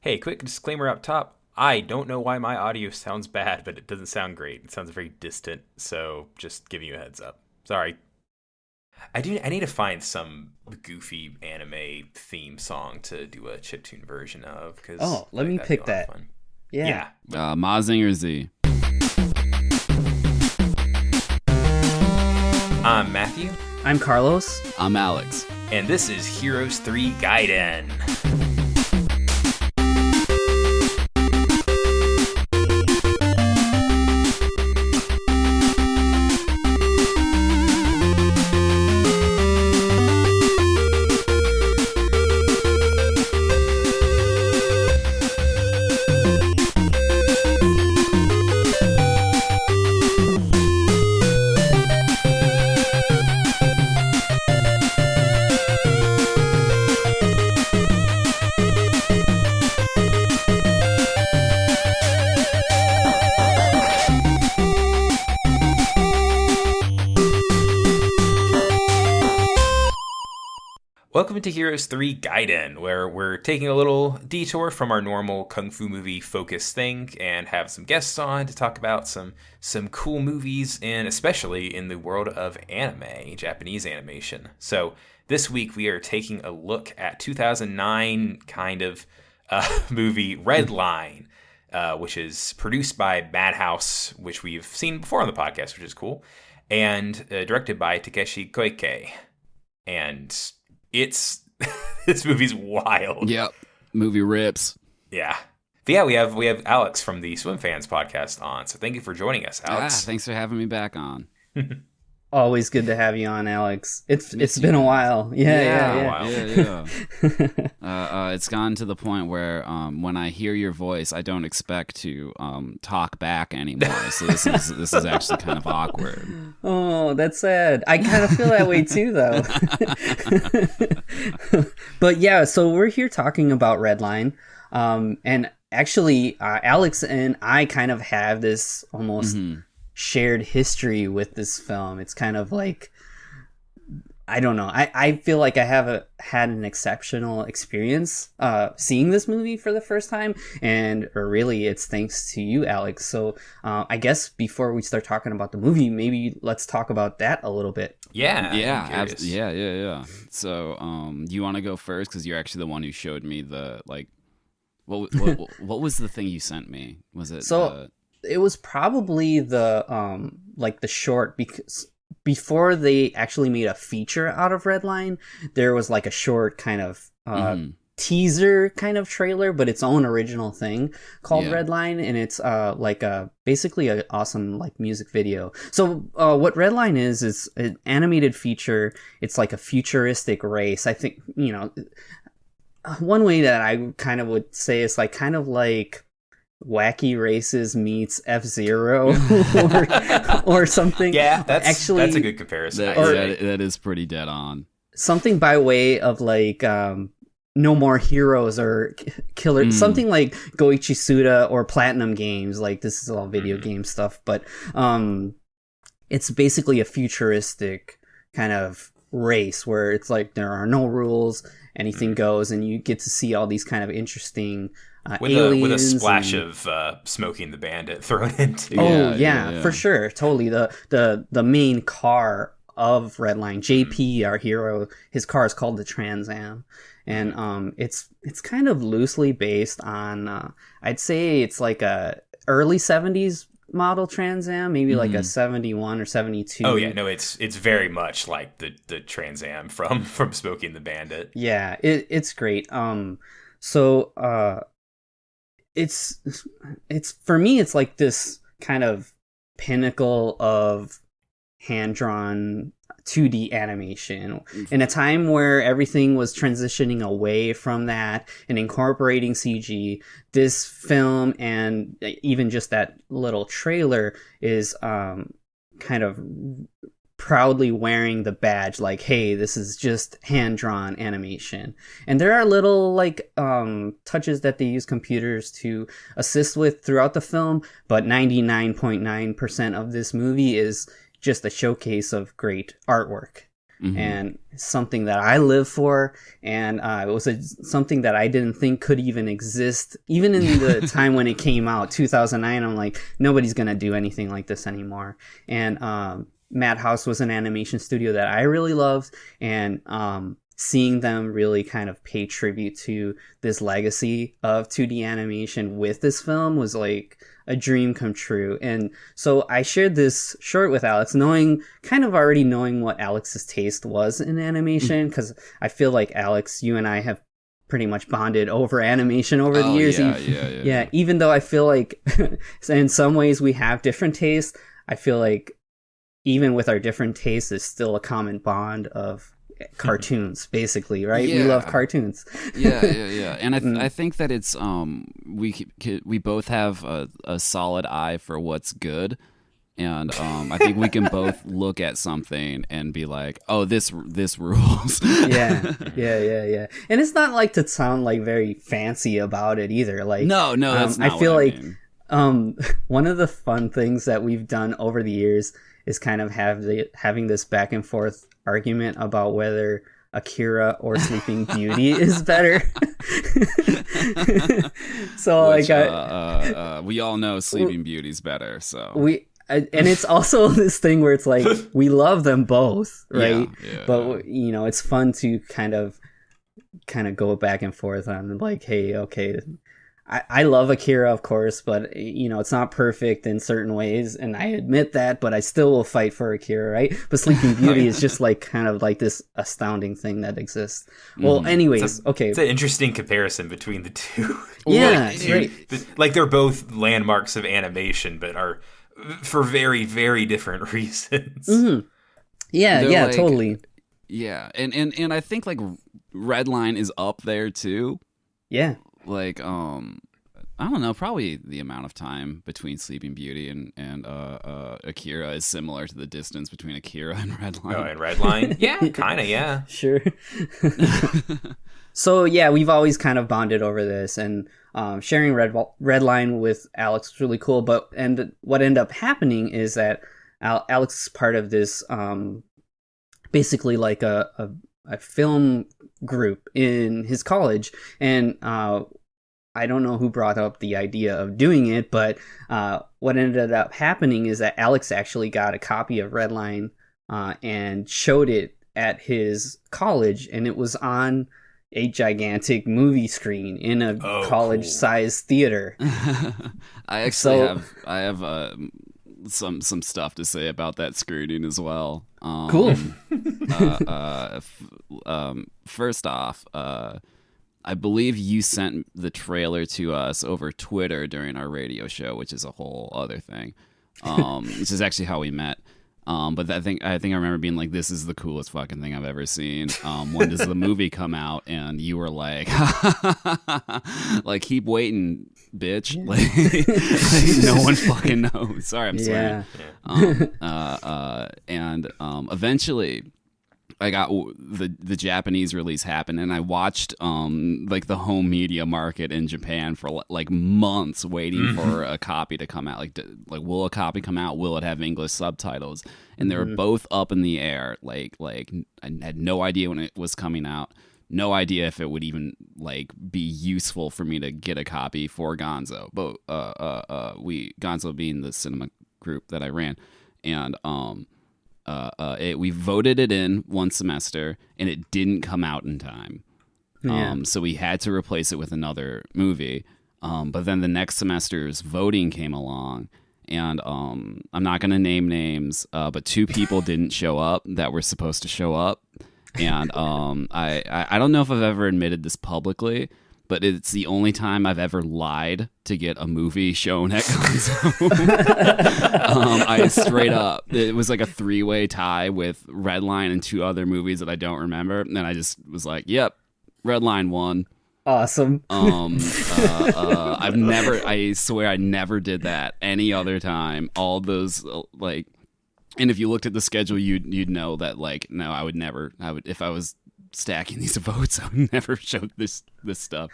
Hey, quick disclaimer up top. I don't know why my audio sounds bad, but it doesn't sound great. It sounds very distant, so just giving you a heads up. Sorry. I need to find some goofy anime theme song to do a chiptune version of because let me that'd be a pick lot of that. fun. Yeah. Mazinger Z. I'm Matthew, I'm Carlos. I'm Alex. and this is Heroes 3 Gaiden. Welcome to Heroes 3 Gaiden, where we're taking a little detour from our normal kung fu movie focus thing and have some guests on to talk about some cool movies, and especially in the world of anime, Japanese animation. So this week we are taking a look at 2009 kind of movie Redline, which is produced by Madhouse, which we've seen before on the podcast, which is cool, and directed by Takeshi Koike. And it's this movie's wild. Yep. Movie rips. Yeah. But yeah, we have Alex from the Swim Fans podcast on. So thank you for joining us, Alex. Thanks for having me back on. Always good to have you on, Alex. It's been a while. Yeah. It's gotten to the point where when I hear your voice, I don't expect to talk back anymore. So this is actually kind of awkward. Oh, that's sad. I kind of feel that way too, though. But yeah, so we're here talking about Redline, and actually, Alex and I kind of have this almost shared history with this film. It's kind of like, I don't know. I feel like I have had an exceptional experience seeing this movie for the first time, and really it's thanks to you, Alex. So I guess before we start talking about the movie, maybe let's talk about that a little bit. Yeah. Yeah. So you want to go first because you're actually the one who showed me the what was the thing you sent me? Was it it was probably the the short, because before they actually made a feature out of Redline, there was like a short kind of teaser kind of trailer, but its own original thing called Redline, and it's basically an awesome music video. So what Redline is an animated feature. It's like a futuristic race. I think, one way that I kind of would say is kind of like Wacky Races meets F-Zero or something. Yeah, that's a good comparison. That is pretty dead on. Something by way of No More Heroes or Killer, something like Goichi Suda or Platinum Games. This is all video game stuff, but it's basically a futuristic kind of race where it's there are no rules, anything goes, and you get to see all these kind of interesting aliens with a splash of Smoking the Bandit thrown into. Yeah, for sure, totally. The main car of Redline, JP, our hero, his car is called the Trans Am, and it's kind of loosely based on I'd say it's like a early 70s model Trans Am, maybe like a 71 or 72. Oh yeah, no, it's very much like the Trans Am from Smoking the Bandit. Yeah, it's great. So it's for me, it's like this kind of pinnacle of hand-drawn 2D animation in a time where everything was transitioning away from that and incorporating CG. This film, and even just that little trailer, is kind of proudly wearing the badge hey, this is just hand-drawn animation. And there are little touches that they use computers to assist with throughout the film, but 99.9% of this movie is just a showcase of great artwork. and something that I live for, and it was something that I didn't think could even exist, even in the time when it came out, 2009. I'm like, nobody's gonna do anything like this anymore. And Madhouse was an animation studio that I really loved, and seeing them really kind of pay tribute to this legacy of 2D animation with this film was like a dream come true. And so I shared this short with Alex, already knowing what Alex's taste was in animation, because I feel like, Alex, you and I have pretty much bonded over animation over the years. Yeah, even though I feel like in some ways we have different tastes, I feel like even with our different tastes, there's still a common bond of cartoons, basically, right? We love cartoons. And I think that it's we both have a solid eye for what's good, and I think we can both look at something and be like, oh, this rules. yeah. And it's not like to sound like very fancy about it either. Like, no, that's not I feel what like I mean. One of the fun things that we've done over the years is kind of having this back and forth argument about whether Akira or Sleeping Beauty is better. So which, we all know Sleeping Beauty's better. So and it's also this thing where it's like we love them both, right? But it's fun to kind of go back and forth on like, hey, okay, I love Akira, of course, but it's not perfect in certain ways, and I admit that, but I still will fight for Akira, right? But Sleeping Beauty is just like kind of like this astounding thing that exists. Well, anyways, okay. It's an interesting comparison between the two. Yeah, right. Like they're both landmarks of animation, but are for very, very different reasons. Mm-hmm. Yeah, They're like, totally. Yeah, and I think like Redline is up there too. Yeah. Like I don't know, probably the amount of time between Sleeping Beauty and Akira is similar to the distance between Akira and Redline. Oh, and Redline? Yeah, kind of, yeah. Sure. So yeah, we've always kind of bonded over this, and sharing Redline with Alex was really cool. But what ended up happening is that Alex is part of this basically like a film group in his college, and I don't know who brought up the idea of doing it, but what ended up happening is that Alex actually got a copy of Redline and showed it at his college, and it was on a gigantic movie screen in a college-sized theater. I actually have some stuff to say about that screening as well. Cool. First off, I believe you sent the trailer to us over Twitter during our radio show, which is a whole other thing. This is actually how we met. But I think I remember being like, "This is the coolest fucking thing I've ever seen." When does the movie come out? And you were like, "Like keep waiting, bitch." Like no one fucking knows. Sorry, I'm swearing. And eventually, I got the Japanese release happened, and I watched like the home media market in Japan for like months waiting for a copy to come out. Like will a copy come out? Will it have English subtitles? And they were both up in the air. Like I had no idea when it was coming out. No idea if it would even like be useful for me to get a copy for Gonzo. But Gonzo being the cinema group that I ran, and we voted it in one semester, and it didn't come out in time. So we had to replace it with another movie. But then the next semester's voting came along, and I'm not going to name names, but two people didn't show up that were supposed to show up. And I don't know if I've ever admitted this publicly, but it's the only time I've ever lied to get a movie shown at Gonzo. I straight up, it was like a 3-way tie with Redline and 2 other movies that I don't remember, and I just was like, "Yep, Redline won." Awesome. I swear I never did that any other time. All those like, and if you looked at the schedule, you'd know that like, no, I would if I was stacking these votes, I would never show this stuff.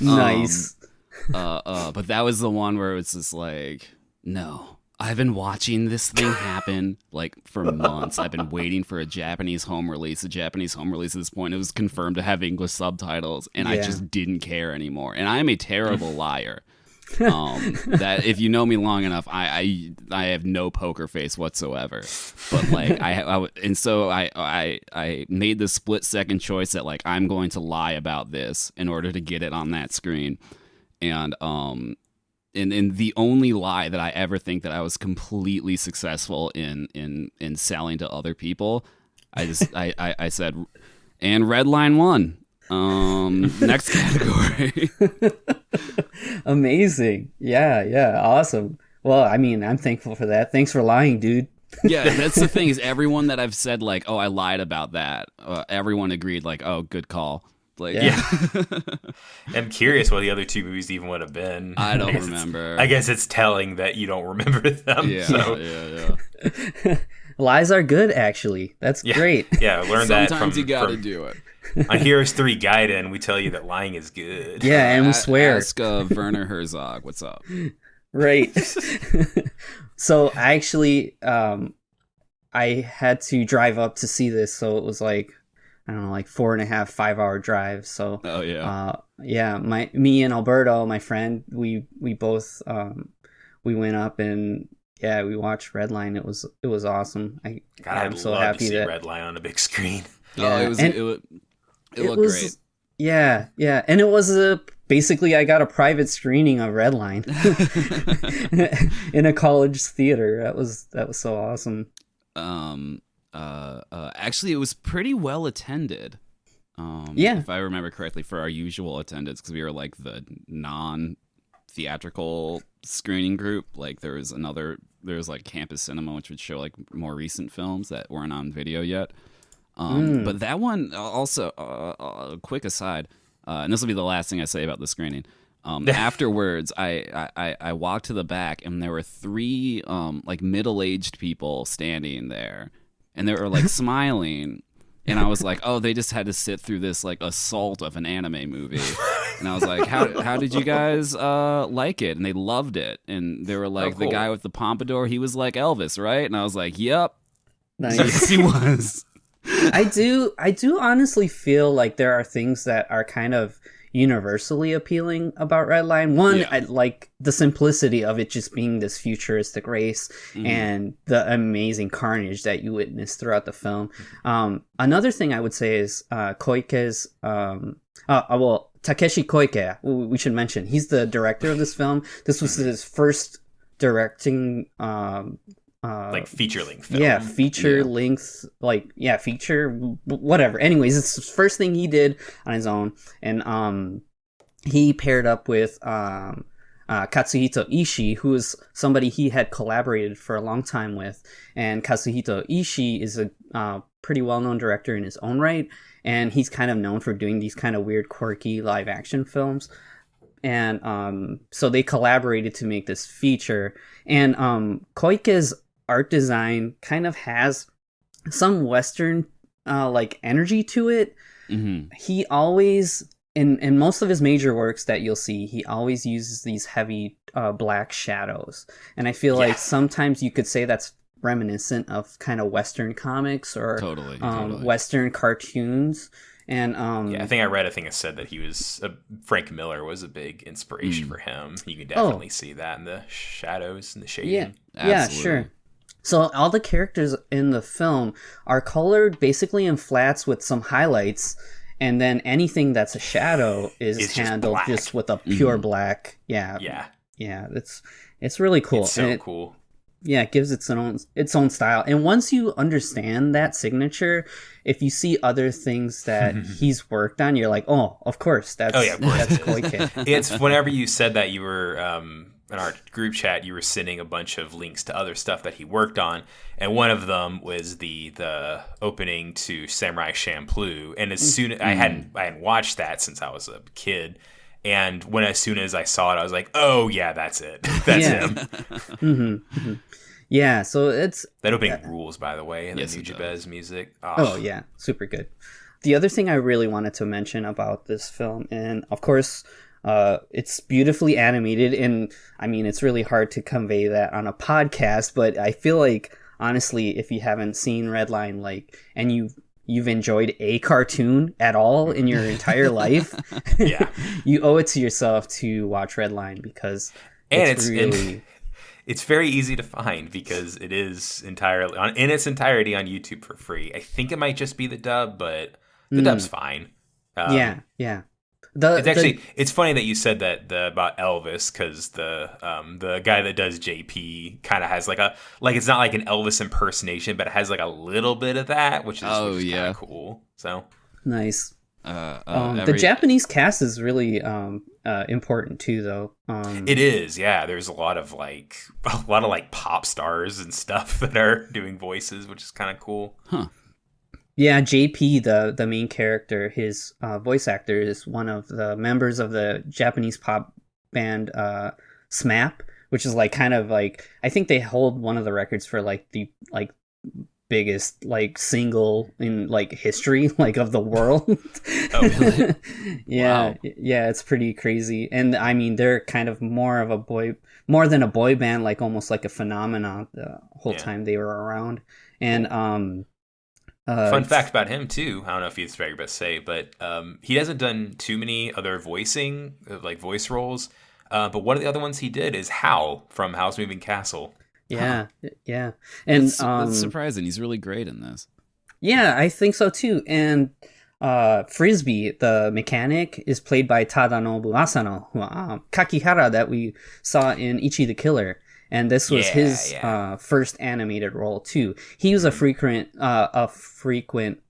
Nice. But that was the one where it was just like, no, I've been watching this thing happen like for months. I've been waiting for a Japanese home release. A Japanese home release at this point, it was confirmed to have English subtitles, and I just didn't care anymore. And I'm a terrible liar. That if you know me long enough, I have no poker face whatsoever. But like I made the split second choice that like I'm going to lie about this in order to get it on that screen, and the only lie that I ever think that I was completely successful in selling to other people, I said, and Redline won. Next category. Amazing. Yeah, awesome. Well, I mean, I'm thankful for that. Thanks for lying, dude. Yeah, that's the thing, is everyone that I've said like, oh, I lied about that, everyone agreed like, oh, good call. Like, yeah. I'm curious what the other two movies even would have been. I don't remember. I guess it's telling that you don't remember them. Yeah, so. yeah. Lies are good, actually. That's great. Yeah, learn that from... Sometimes you gotta do it. On Heroes 3 Gaiden, we tell you that lying is good. Yeah, and we swear. Ask Werner Herzog, what's up? Right. So I actually, I had to drive up to see this, so it was like, I don't know, like 4.5-5 hour drive. So me and Alberto, my friend, we both we went up and we watched Redline. It was awesome. I'm so happy to see that Redline on a big screen. Yeah, it looked great. Yeah, and it was basically I got a private screening of Redline in a college theater. That was so awesome. Actually, it was pretty well attended. If I remember correctly, for our usual attendance, because we were like the non-theatrical screening group. Like there was like Campus Cinema, which would show like more recent films that weren't on video yet. But that one also, quick aside, and this will be the last thing I say about the screening. Afterwards, I walked to the back, and there were 3 like middle-aged people standing there, and they were like smiling, and I was like, oh, they just had to sit through this like assault of an anime movie, and I was like, how did you guys like it? And they loved it, and they were like, the guy with the pompadour, he was like Elvis, right? And I was like, yep, nice. Yes, he was. I do honestly feel like there are things that are kind of universally appealing about Redline. One, I like the simplicity of it just being this futuristic race and the amazing carnage that you witness throughout the film. Another thing I would say is Koike's Takeshi Koike, we should mention. He's the director of this film. This was his first directing like feature-length film. Feature-length, feature, whatever. Anyways, it's the first thing he did on his own, and he paired up with Katsuhito Ishii, who is somebody he had collaborated for a long time with, and Katsuhito Ishii is a pretty well-known director in his own right, and he's kind of known for doing these kind of weird, quirky live-action films. And so they collaborated to make this feature, and Koike's art design kind of has some Western like energy to it. He always, in most of his major works that you'll see, he always uses these heavy black shadows, and I feel like sometimes you could say that's reminiscent of kind of Western comics or totally. Western cartoons. And I think I read a thing that said that he was Frank Miller was a big inspiration for him. You can definitely see that in the shadows and the shading. Yeah, sure. So all the characters in the film are colored basically in flats with some highlights, and then anything that's a shadow is handled just with a pure black. Yeah. It's really cool. It's so cool. Yeah, it gives its own style. And once you understand that signature, if you see other things that he's worked on, you're like, oh, of course, that's Koike. It's whenever you said that, you were in our group chat, you were sending a bunch of links to other stuff that he worked on, and one of them was the opening to Samurai Champloo. And as soon I hadn't watched that since I was a kid. And as soon as I saw it, I was like, "Oh yeah, that's it. That's him." Yeah, so it's that opening rules, by the way, and the Nujabes music. Oh yeah, super good. The other thing I really wanted to mention about this film, and of course, It's beautifully animated, and I mean, it's really hard to convey that on a podcast, but I feel like, honestly, if you haven't seen Redline, like, and you've enjoyed a cartoon at all in your entire life, Yeah. you owe it to yourself to watch Redline, because it's very easy to find because it is entirely in its entirety on YouTube for free. I think it might just be the dub, but the dub's fine. Yeah. It's funny that you said that about Elvis, because the guy that does JP kind of has like it's not like an Elvis impersonation, but it has like a little bit of that, which is kind of cool. So nice. The Japanese cast is really important too, though. It is, yeah. There's a lot of like pop stars and stuff that are doing voices, which is kind of cool. Huh. Yeah, JP, the main character, his voice actor is one of the members of the Japanese pop band SMAP, which is like kind of like, I think they hold one of the records for like the biggest like single in like history like of the world. Oh, really? Yeah. Wow. Yeah, it's pretty crazy. And I mean, they're kind of more than a boy band, like almost like a phenomenon the whole time they were around. And fun fact about him too, I don't know if he's very best to say, but he hasn't done too many other voicing, like voice roles, but one of the other ones he did is Hal from Howl's Moving Castle. Yeah. And that's surprising. He's really great in this. Yeah, I think so too. And Frisbee, the mechanic, is played by Tadanobu Asano, Kakihara, that we saw in Ichi the Killer. And this was his first animated role too. He was a frequent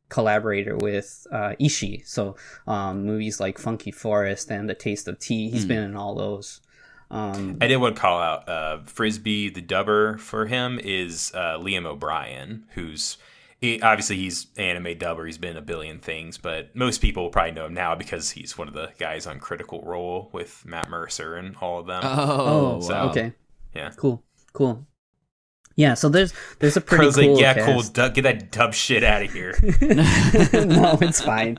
collaborator with Ishii. So movies like Funky Forest and The Taste of Tea, he's been in all those. I did want to call out Frisbee, the dubber for him is Liam O'Brien, obviously he's anime dubber. He's been in a billion things, but most people will probably know him now because he's one of the guys on Critical Role with Matt Mercer and all of them. Oh, so, wow. Okay. Yeah. Cool. Yeah, so there's a pretty cool like, cast. Cool, get that dub shit out of here. No, it's fine.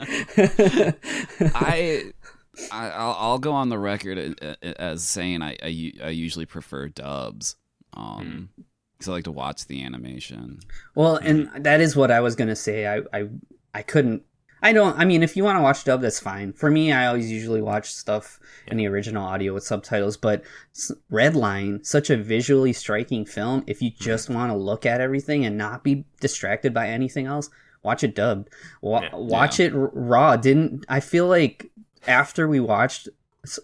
I'll go on the record as saying I usually prefer dubs, because I like to watch the animation. Well, and that is what I was gonna say. I couldn't. I mean, if you want to watch dub, that's fine. For me, I always usually watch stuff in the original audio with subtitles. But Redline, such a visually striking film. If you just want to look at everything and not be distracted by anything else, watch it dubbed. Watch it raw. I feel like after we watched, this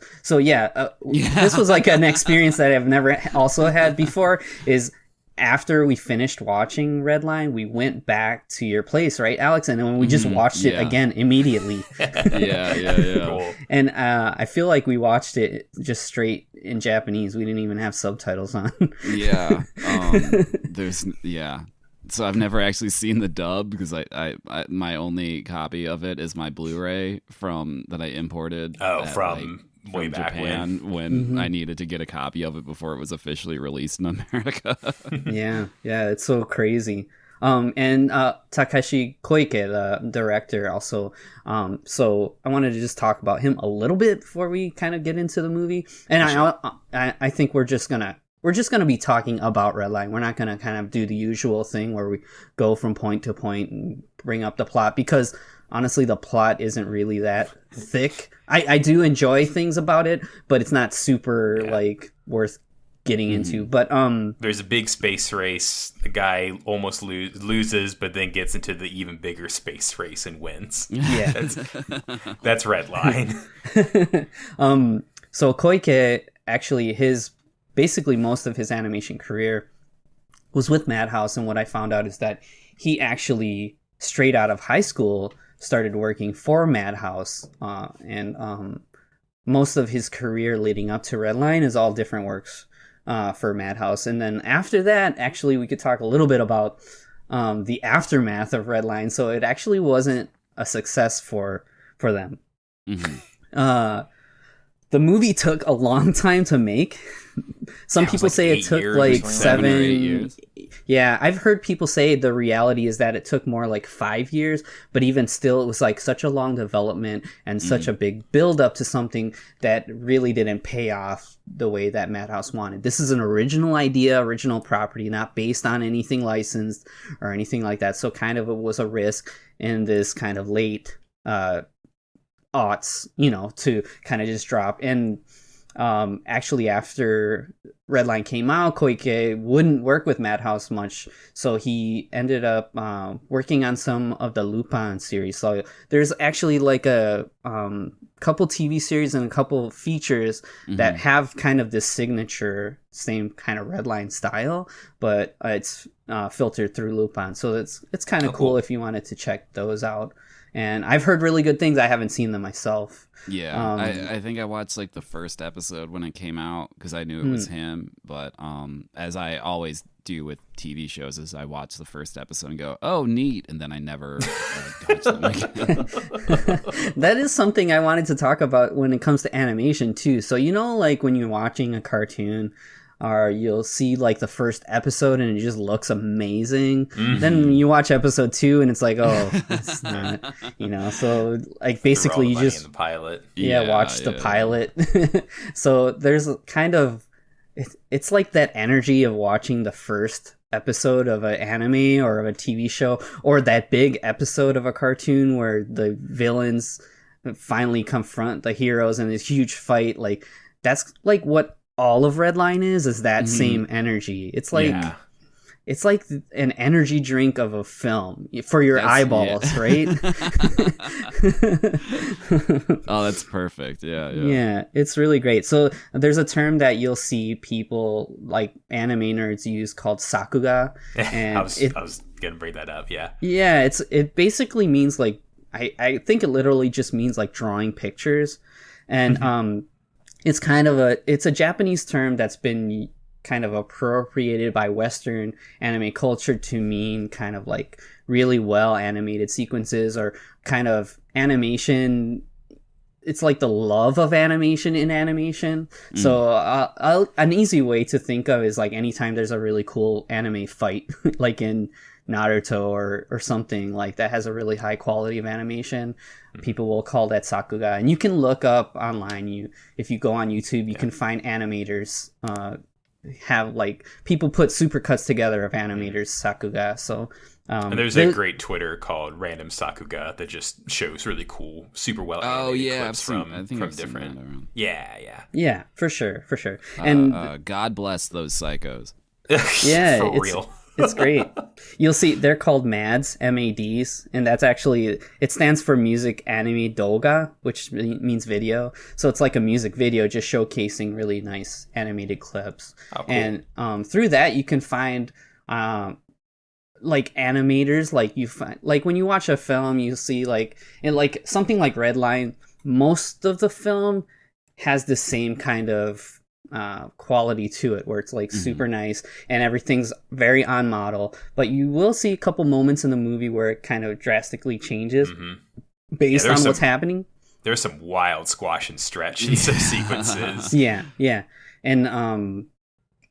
was like an experience that I've never also had before. Is after we finished watching Redline, we went back to your place, right, Alex? And then we just watched it again immediately. Yeah. Cool. And I feel like we watched it just straight in Japanese. We didn't even have subtitles on. Yeah. So I've never actually seen the dub because I my only copy of it is my Blu-ray that I imported. From way back Japan when I needed to get a copy of it before it was officially released in America. Yeah, it's so crazy. And Takashi Koike, the director, also. So I wanted to just talk about him a little bit before we kind of get into the movie. And I think we're just gonna be talking about Redline. We're not gonna kind of do the usual thing where we go from point to point and bring up the plot, because honestly, the plot isn't really that thick. I do enjoy things about it, but it's not super like worth getting into. But there's a big space race. The guy almost loses, but then gets into the even bigger space race and wins. Yeah, that's Redline. So Koike, actually, basically most of his animation career was with Madhouse, and what I found out is that he actually, straight out of high school, started working for Madhouse, and most of his career leading up to Redline is all different works for Madhouse. And then after that, actually, we could talk a little bit about the aftermath of Redline. So it actually wasn't a success for them. the movie took a long time to make. Some people like say it 8 took years like or 7 or 8 7 years. Yeah, I've heard people say the reality is that it took more like 5 years, but even still, it was like such a long development and such a big build up to something that really didn't pay off the way that Madhouse wanted. This is an original idea, original property, not based on anything licensed or anything like that. So kind of it was a risk in this kind of late aughts, to kind of just drop. And actually, after Redline came out, Koike wouldn't work with Madhouse much, so he ended up working on some of the Lupin series. So there's actually like a couple TV series and a couple features that have kind of this signature, same kind of Redline style, but it's filtered through Lupin. So it's kind of cool if you wanted to check those out. And I've heard really good things. I haven't seen them myself. Yeah, I think I watched like the first episode when it came out because I knew it was him. But as I always do with TV shows, is I watch the first episode and go, "Oh, neat," and then I never touch them again. That is something I wanted to talk about when it comes to animation too. So like when you're watching a cartoon, or you'll see like the first episode and it just looks amazing. Then you watch episode 2 and it's like, oh, it's not, So like basically you just in the pilot. watch the pilot. So there's kind of it's like that energy of watching the first episode of an anime or of a TV show, or that big episode of a cartoon where the villains finally confront the heroes in this huge fight. Like that's like what all of Redline is that same energy. It's like it's like an energy drink of a film for your eyeballs, right? Oh, that's perfect. Yeah, it's really great. So there's a term that you'll see people like anime nerds use called sakuga, and I was gonna bring that up. Yeah, it basically means like I think it literally just means like drawing pictures, and it's kind of it's a Japanese term that's been kind of appropriated by Western anime culture to mean kind of like really well animated sequences or kind of animation. It's like the love of animation in animation. So an easy way to think of is like anytime there's a really cool anime fight, like in Naruto or something like that has a really high quality of animation, people will call that sakuga. And you can look up online, if you go on YouTube, you can find animators have like people put supercuts together of animators sakuga. So and there's a great Twitter called Random Sakuga that just shows really cool, super well animated clips from different. Yeah, for sure. And God bless those psychos. Yeah, for real. It's great. You'll see they're called MADs, MADs, and that's actually, it stands for Music Anime Doga, which means video. So it's like a music video just showcasing really nice animated clips. Oh, cool. And through that you can find like animators, like you find like when you watch a film, you see like in like something like Redline, most of the film has the same kind of quality to it where it's like super nice and everything's very on model, but you will see a couple moments in the movie where it kind of drastically changes based on what's happening. There's some wild squash and stretch in some sequences. Yeah. And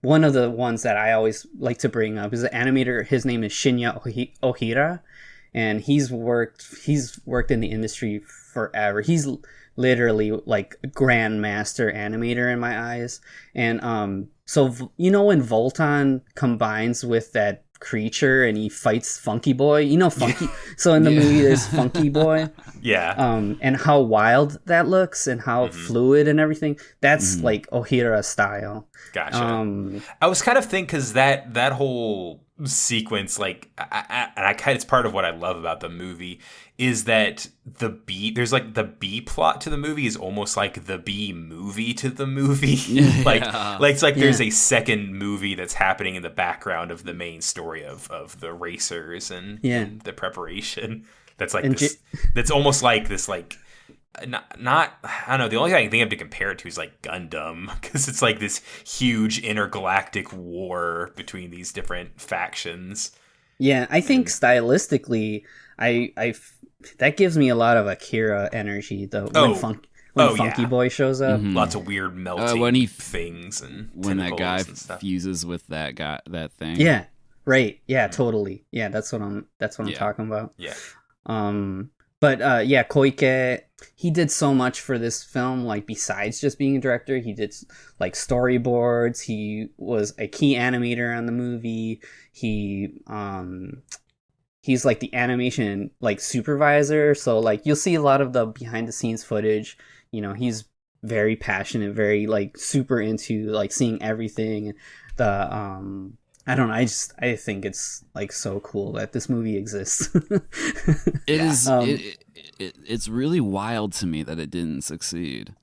one of the ones that I always like to bring up is an animator. His name is Shinya Ohira, and he's worked in the industry forever. He's literally like a grandmaster animator in my eyes. And so when Voltan combines with that creature and he fights Funky Boy, Funky so in the movie there's Funky Boy, and how wild that looks and how fluid and everything, that's like Ohira style. Gotcha. I was kind of thinking because that whole sequence, like it's part of what I love about the movie is that there's like the B plot to the movie is almost like the B movie to the movie. There's a second movie that's happening in the background of the main story of the racers and the preparation. That's like that's almost like this like not I don't know, the only thing I can think of to compare it to is like Gundam, because it's like this huge intergalactic war between these different factions. Yeah, I think stylistically I that gives me a lot of Akira energy though, when Funky Boy shows up. Lots of weirerd melting when he things and when that guy and stuff. fuses with that thing. Yeah, right. Yeah, totally. Yeah, that's what I'm talking about. Yeah. But Koike, he did so much for this film. Like, besides just being a director, he did like storyboards. He was a key animator on the movie. He's like the animation like supervisor. So like you'll see a lot of the behind the scenes footage. You know, he's very passionate, very like super into like seeing everything. I don't know. I think it's like so cool that this movie exists. It is. It's really wild to me that it didn't succeed,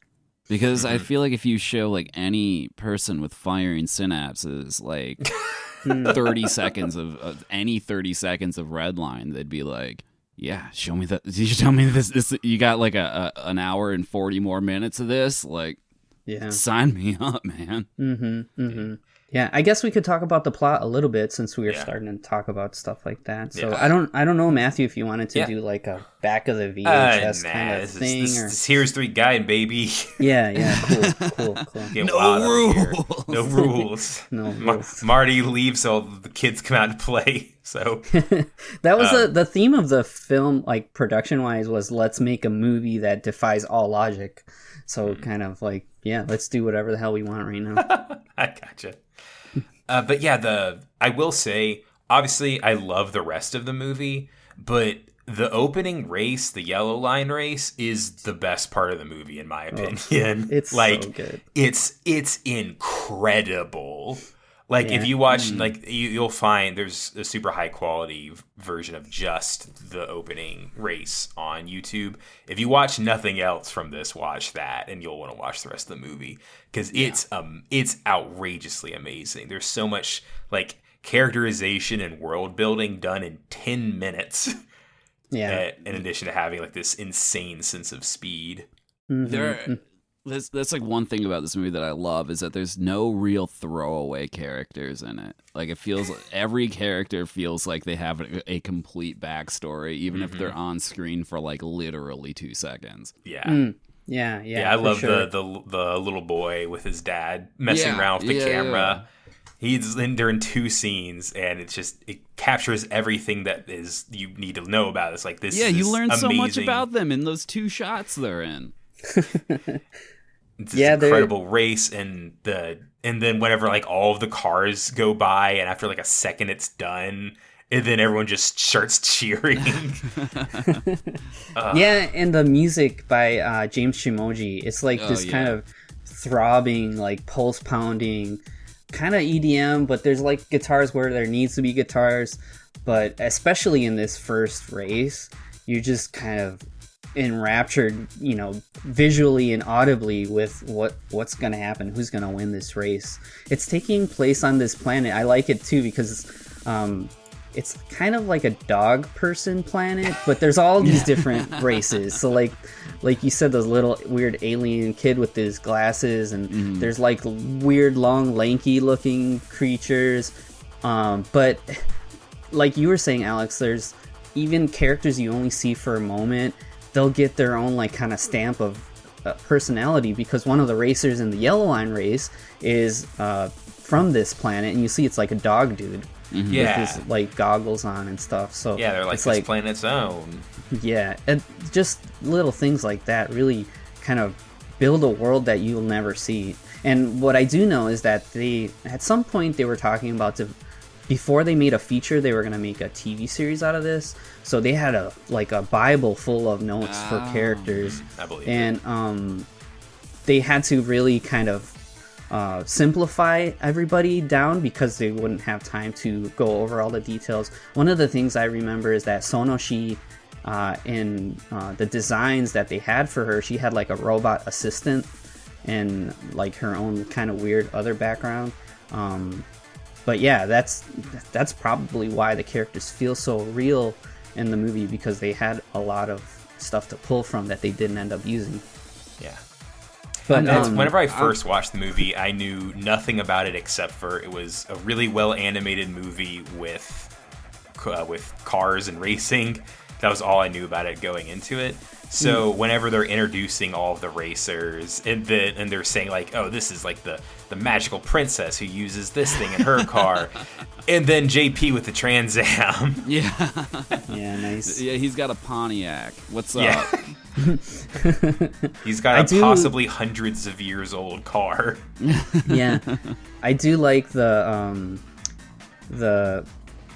because I feel like if you show like any person with firing synapses like 30 seconds of any 30 seconds of Redline, they'd be like, yeah, show me that. You tell me this. You got like an hour and 40 more minutes of this. Like, yeah, sign me up, man. Yeah, I guess we could talk about the plot a little bit since we were starting to talk about stuff like that. So Yeah. I don't know, Matthew, if you wanted to do like a back of the VHS kind of thing. This here's 3 Gaiden, baby. Yeah, cool. Get No wild out here. rules. No rules. No rules. Marty leaves, so the kids come out to play. So That was the theme of the film, like production wise, was let's make a movie that defies all logic. So kind of like, yeah, let's do whatever the hell we want right now. I gotcha. But yeah, I will say, obviously, I love the rest of the movie, but the opening race, the yellow line race, is the best part of the movie, in my opinion. It's like so good. It's incredible. Like if you watch, like you'll find there's a super high quality version of just the opening race on YouTube. If you watch nothing else from this, watch that, and you'll want to watch the rest of the movie because it's outrageously amazing. There's so much like characterization and world building done in 10 minutes. Yeah. In addition to having like this insane sense of speed. That's like one thing about this movie that I love is that there's no real throwaway characters in it. Like it feels every character feels like they have a complete backstory, even if they're on screen for like literally 2 seconds. Yeah. Yeah. I love sure. the little boy with his dad messing around with the camera. He's in during 2 scenes, and it captures everything that is you need to know about. It's like this. Yeah, you learn so much amazing- about them in those 2 shots they're in. It's this incredible race, and then whenever like all of the cars go by, and after like a second it's done, and then everyone just starts cheering. Yeah, and the music by James Shimoji, it's like this kind of throbbing, like pulse pounding, kind of EDM, but there's like guitars where there needs to be guitars. But especially in this first race, you're just kind of enraptured, you know, visually and audibly with what's gonna happen, who's gonna win this race. It's taking place on this planet. I like it too because it's kind of like a dog person planet, but there's all these different races. So like you said, those little weird alien kid with his glasses, and there's like weird long lanky looking creatures, but like you were saying, Alex, there's even characters you only see for a moment. They'll get their own like kind of stamp of personality, because one of the racers in the yellow line race is from this planet, and you see it's like a dog dude with his like goggles on and stuff. So yeah, they're like it's this planet's own. Yeah, and just little things like that really kind of build a world that you'll never see. And what I do know is that they at some point they were talking about before they made a feature, they were going to make a TV series out of this. So they had a Bible full of notes for characters. I believe and they had to really kind of simplify everybody down because they wouldn't have time to go over all the details. One of the things I remember is that Sonoshi, in the designs that they had for her, she had like a robot assistant and like her own kind of weird other background. But yeah, that's probably why the characters feel so real in the movie, because they had a lot of stuff to pull from that they didn't end up using. Yeah. But whenever I first watched the movie, I knew nothing about it except for it was a really well animated movie with cars and racing. That was all I knew about it going into it. So whenever they're introducing all of the racers, and they're saying like, oh, this is like the magical princess who uses this thing in her car, and then JP with the Trans Am. Yeah. Yeah, nice. Yeah, he's got a Pontiac. What's up? Yeah. He's got possibly hundreds of years old car. Yeah, I do like the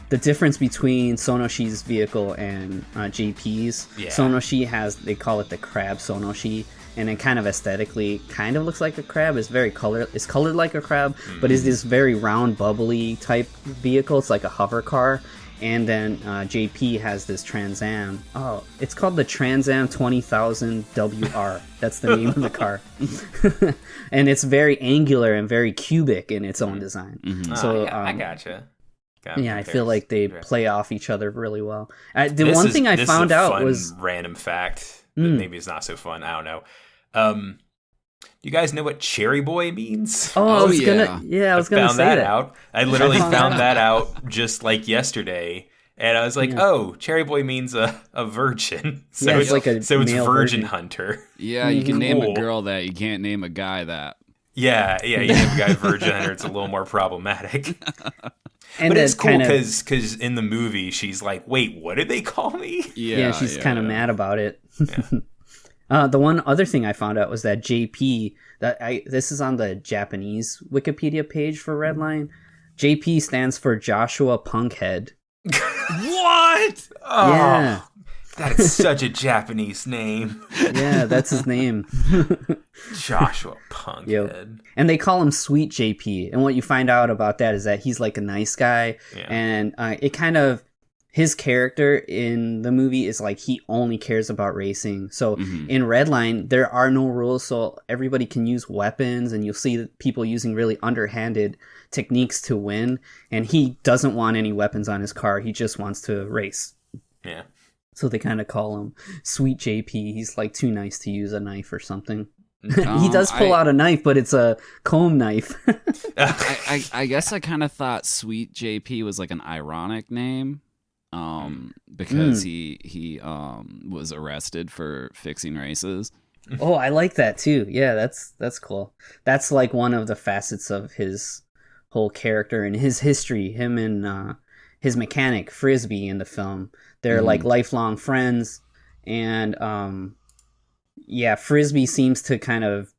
difference between Sonoshi's vehicle and JP's. Yeah. Sonoshi they call it the crab Sonoshi, and it kind of aesthetically kind of looks like a crab. It's colored like a crab, but it's this very round, bubbly type vehicle. It's like a hover car. And then JP has this Trans Am. Oh, it's called the Trans Am 20,000 WR. That's the name of the car. And it's very angular and very cubic in its own design. Mm-hmm. So I gotcha. Yeah, I feel like they play off each other really well. The one thing I found out was random fact that maybe it's not so fun. I don't know. You guys know what Cherry Boy means? Oh, I was gonna found say that. out. I literally found that out just like yesterday, and I was like, "Oh, Cherry Boy means a virgin." So it's like a so it's male virgin version. Hunter. Yeah, you can name a girl that. You can't name a guy that. Yeah. You name a guy Virgin Hunter, it's a little more problematic. And but it's cool because in the movie she's like, "Wait, what did they call me?" Yeah, she's kind of mad about it. Yeah. The one other thing I found out was that JP, this is on the Japanese Wikipedia page for Redline. JP stands for Joshua Punkhead. What? Oh, yeah. That's such a Japanese name. Yeah, that's his name. Joshua Punkhead. Yep. And they call him Sweet JP. And what you find out about that is that he's like a nice guy. Yeah. And it kind of... His character in the movie is like he only cares about racing. So in Redline, there are no rules, so everybody can use weapons, and you'll see people using really underhanded techniques to win. And he doesn't want any weapons on his car. He just wants to race. Yeah. So they kind of call him Sweet JP. He's like too nice to use a knife or something. He does pull out a knife, but it's a comb knife. I guess I kind of thought Sweet JP was like an ironic name. Because he was arrested for fixing races. Oh, I like that too. Yeah, that's cool. That's like one of the facets of his whole character and his history. Him and his mechanic Frisbee in the film, they're like lifelong friends, and Frisbee seems to kind of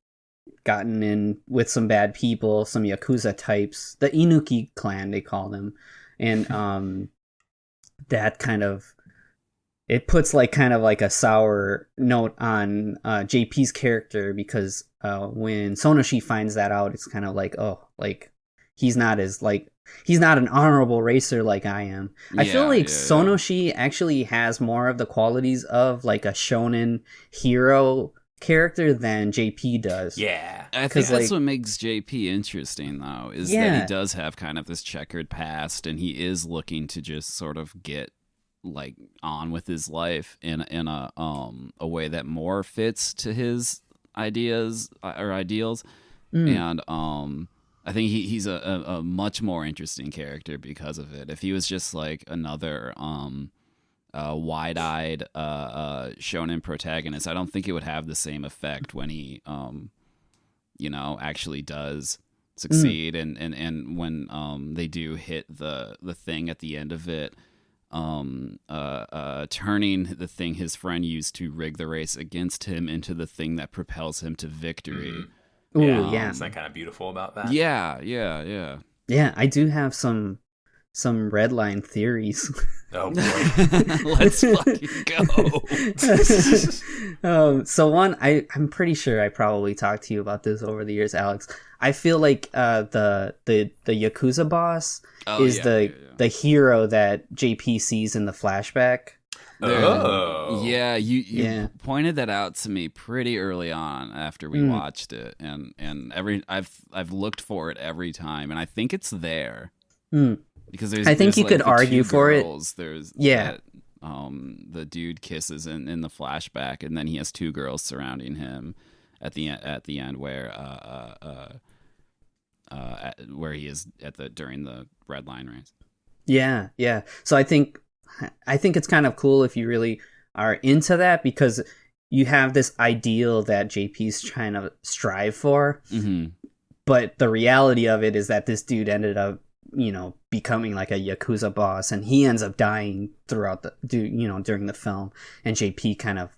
gotten in with some bad people, some Yakuza types, the Inuki clan they call them, and that kind of it puts like kind of like a sour note on JP's character, because when Sonoshi finds that out, it's kind of like, oh, like he's not an honorable racer like I am. I feel like Sonoshi actually has more of the qualities of like a shonen hero character than JP does. Yeah. I think that's what makes JP interesting, though, is that he does have kind of this checkered past, and he is looking to just sort of get like on with his life in a way that more fits to his ideas or ideals. And I think he's a much more interesting character because of it. If he was just like another wide-eyed shonen protagonist, I don't think it would have the same effect when he actually does succeed. And when they do hit the thing at the end of it, turning the thing his friend used to rig the race against him into the thing that propels him to victory. Ooh, yeah. Isn't that kind of beautiful about that? Yeah. Yeah, I do have some Redline theories. Oh boy. Let's fucking go. So one, I'm pretty sure I probably talked to you about this over the years, Alex. I feel like the Yakuza boss is the hero that JP sees in the flashback. Yeah, you pointed that out to me pretty early on after we watched it, and I've looked for it every time, and I think it's there. Because I think you could argue for it. There's that, the dude kisses in the flashback, and then he has two girls surrounding him at the end where he is during the Redline race. Yeah. So I think I think it's kind of cool if you really are into that, because you have this ideal that JP's trying to strive for. Mm-hmm. But the reality of it is that this dude ended up, becoming like a Yakuza boss, and he ends up dying throughout during the film. And JP kind of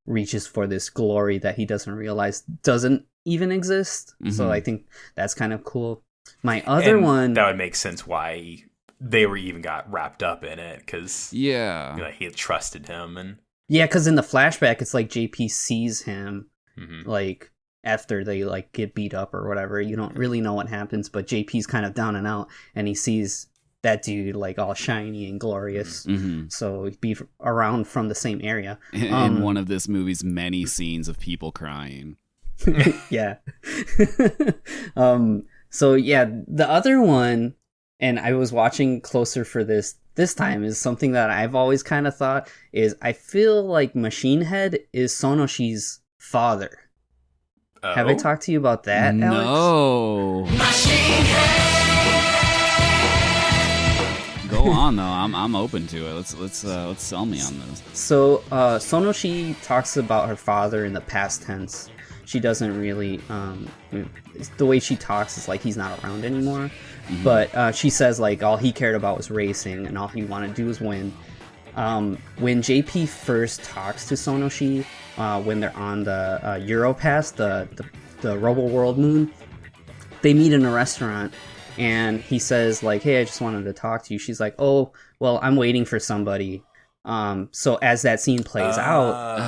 reaches for this glory that he doesn't realize doesn't even exist. Mm-hmm. So I think that's kind of cool. My other one, that would make sense why they were even got wrapped up in it, because he had trusted him. And yeah, because in the flashback, it's like JP sees him mm-hmm. like after they like get beat up or whatever. You don't really know what happens, but JP's kind of down and out, and he sees that dude like all shiny and glorious. Mm-hmm. So he'd be around from the same area. In one of this movie's many scenes of people crying. Yeah. So yeah, the other one, and I was watching closer for this time, is something that I've always kind of thought is, I feel like Machine Head is Sonoshi's father. Oh? Have I talked to you about that, Alex? No. Machine Head. Go on though. I'm open to it. Let's sell me on this. So Sonoshi talks about her father in the past tense. She doesn't really the way she talks is like he's not around anymore. Mm-hmm. But she says like all he cared about was racing, and all he wanted to do was win. When JP first talks to Sonoshi, when they're on the Europass, the Robo World moon, they meet in a restaurant, and he says like, "Hey, I just wanted to talk to you." She's like, "Oh, well, I'm waiting for somebody." So as that scene plays out,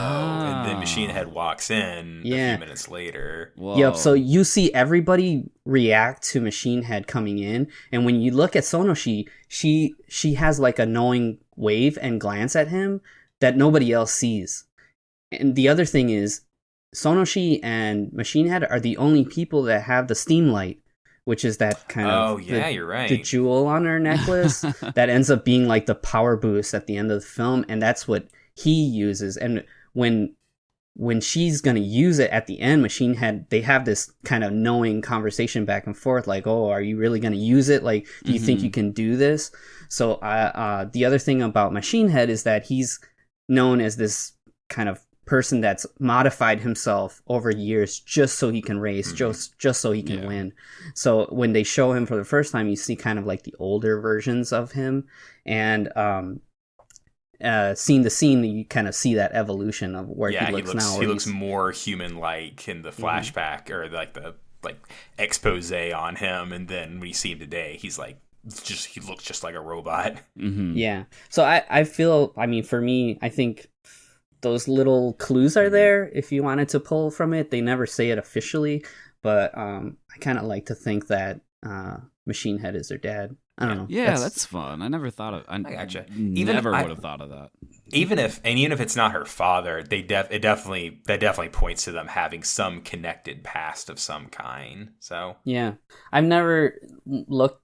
and then Machine Head walks in a few minutes later. Whoa. Yep. So you see everybody react to Machine Head coming in, and when you look at Sonoshi, she has like a knowing wave and glance at him that nobody else sees. And the other thing is, Sonoshi and Machine Head are the only people that have the steam light, which is that kind of you're right, the jewel on her necklace that ends up being like the power boost at the end of the film, and that's what he uses. And when she's gonna use it at the end, Machine Head, they have this kind of knowing conversation back and forth, like, "Oh, are you really gonna use it? Like, do you think you can do this?" So the other thing about Machine Head is that he's known as this kind of person that's modified himself over years just so he can race, just so he can win. So when they show him for the first time, you see kind of like the older versions of him, and scene to scene, you kind of see that evolution of where he looks now. He looks more human-like in the flashback, or like the expose on him, and then when you see him today, he looks just like a robot. Mm-hmm. Yeah. So I feel, I mean, for me, I think those little clues are there if you wanted to pull from it. They never say it officially, but I kind of like to think that Machine Head is their dad. I don't know. Yeah, that's fun. I never thought of. I gotcha. Never would have thought of that. Even if it's not her father, that definitely points to them having some connected past of some kind. So yeah, I've never looked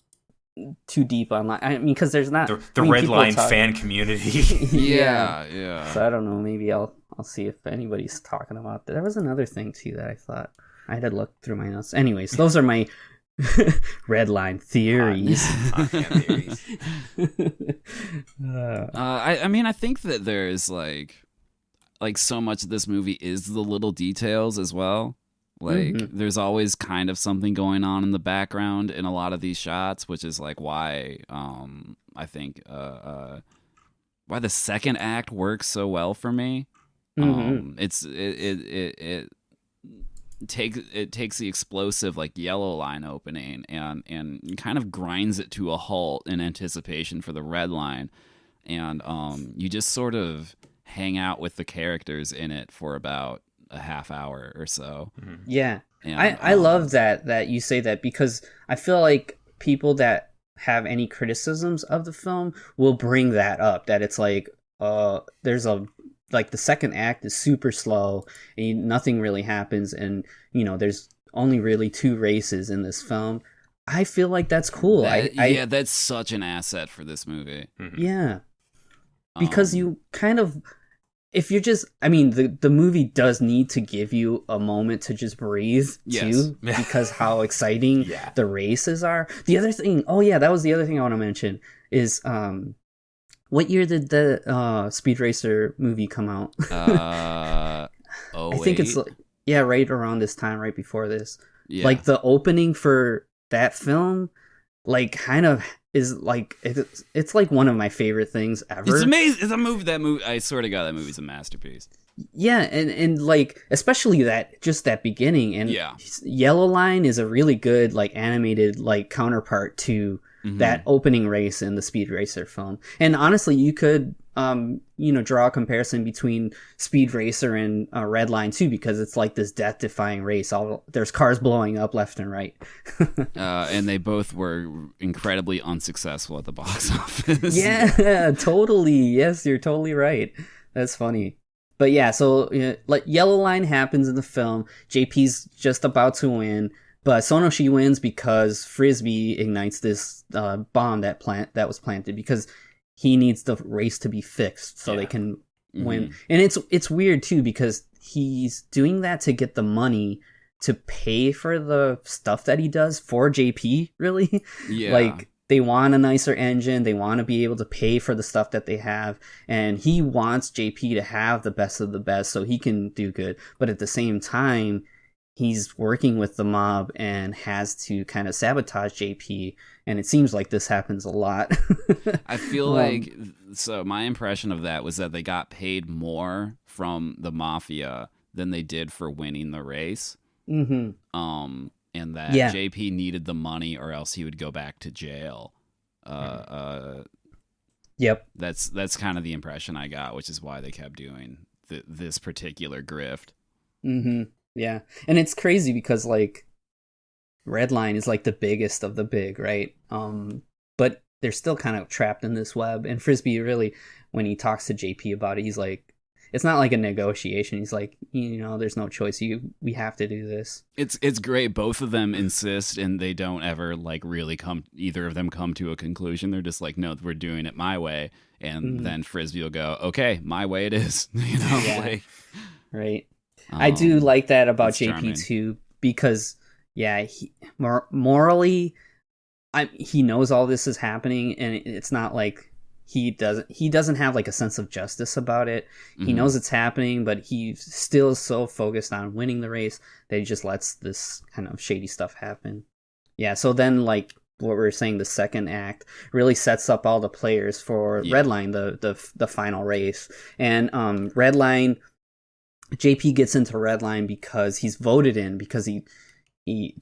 too deep online. I mean, because there's not the Redline fan community. Yeah. So I don't know. Maybe I'll see if anybody's talking about that. There was another thing too that I thought I had to look through my notes. Anyways, those are my Redline theories. Hot fan theories. I mean, I think that there's like so much of this movie is the little details as well. Like, there's always kind of something going on in the background in a lot of these shots, which is like why I think why the second act works so well for me. It takes the explosive like yellow line opening and kind of grinds it to a halt in anticipation for the red line, and you just sort of hang out with the characters in it for about a half hour or so. Yeah. And, I love that you say that, because I feel like people that have any criticisms of the film will bring that up, that it's like there's a like the second act is super slow and nothing really happens, and there's only really 2 races in this film. I feel like that's cool. That's such an asset for this movie. Yeah. Because you kind of, if you're just, I mean, the movie does need to give you a moment to just breathe, too, because how exciting the races are. The other thing, that was the other thing I want to mention, is What year did the Speed Racer movie come out? Oh, I think it's like, yeah, right around this time, right before this. Yeah. Like the opening for that film, like kind of is like it's like one of my favorite things ever. It's amazing. It's a movie. That movie, I swear to God, that movie's a masterpiece. Yeah, and like especially that beginning, and Yeah. Yellow Line is a really good like animated like counterpart to that opening race in the Speed Racer film. And honestly, you could draw a comparison between Speed Racer and Redline too, because it's like this death-defying race. There's cars blowing up left and right. And they both were incredibly unsuccessful at the box office. Yeah, totally. Yes, you're totally right. That's funny. But yeah, so like Yellow Line happens in the film. JP's just about to win, but Sonoshi wins because Frisbee ignites this bomb that was planted because he needs the race to be fixed so they can win. And it's weird too because he's doing that to get the money to pay for the stuff that he does for JP, really. Yeah. Like they want a nicer engine, they want to be able to pay for the stuff that they have, and he wants JP to have the best of the best so he can do good. But at the same time, he's working with the mob and has to kind of sabotage JP, and it seems like this happens a lot. I feel like, so my impression of that was that they got paid more from the mafia than they did for winning the race. And that JP needed the money or else he would go back to jail. Yep. That's kind of the impression I got, which is why they kept doing this particular grift. Yeah. And it's crazy because like Redline is like the biggest of the big, right? But they're still kind of trapped in this web. And Frisbee really, when he talks to JP about it, he's like, it's not like a negotiation. He's like, there's no choice. We have to do this. It's great. Both of them insist, and they don't ever like really either of them come to a conclusion. They're just like, no, we're doing it my way. And then Frisbee will go, okay, my way it is. Like, right. I do like that about JP charming. too, because he morally, he knows all this is happening, and it's not like he doesn't have like a sense of justice about it. He knows it's happening, but he's still so focused on winning the race that he just lets this kind of shady stuff happen. Yeah, so then like what we were saying, the second act really sets up all the players for Redline, the final race. And Redline, JP gets into Redline because he's voted in because he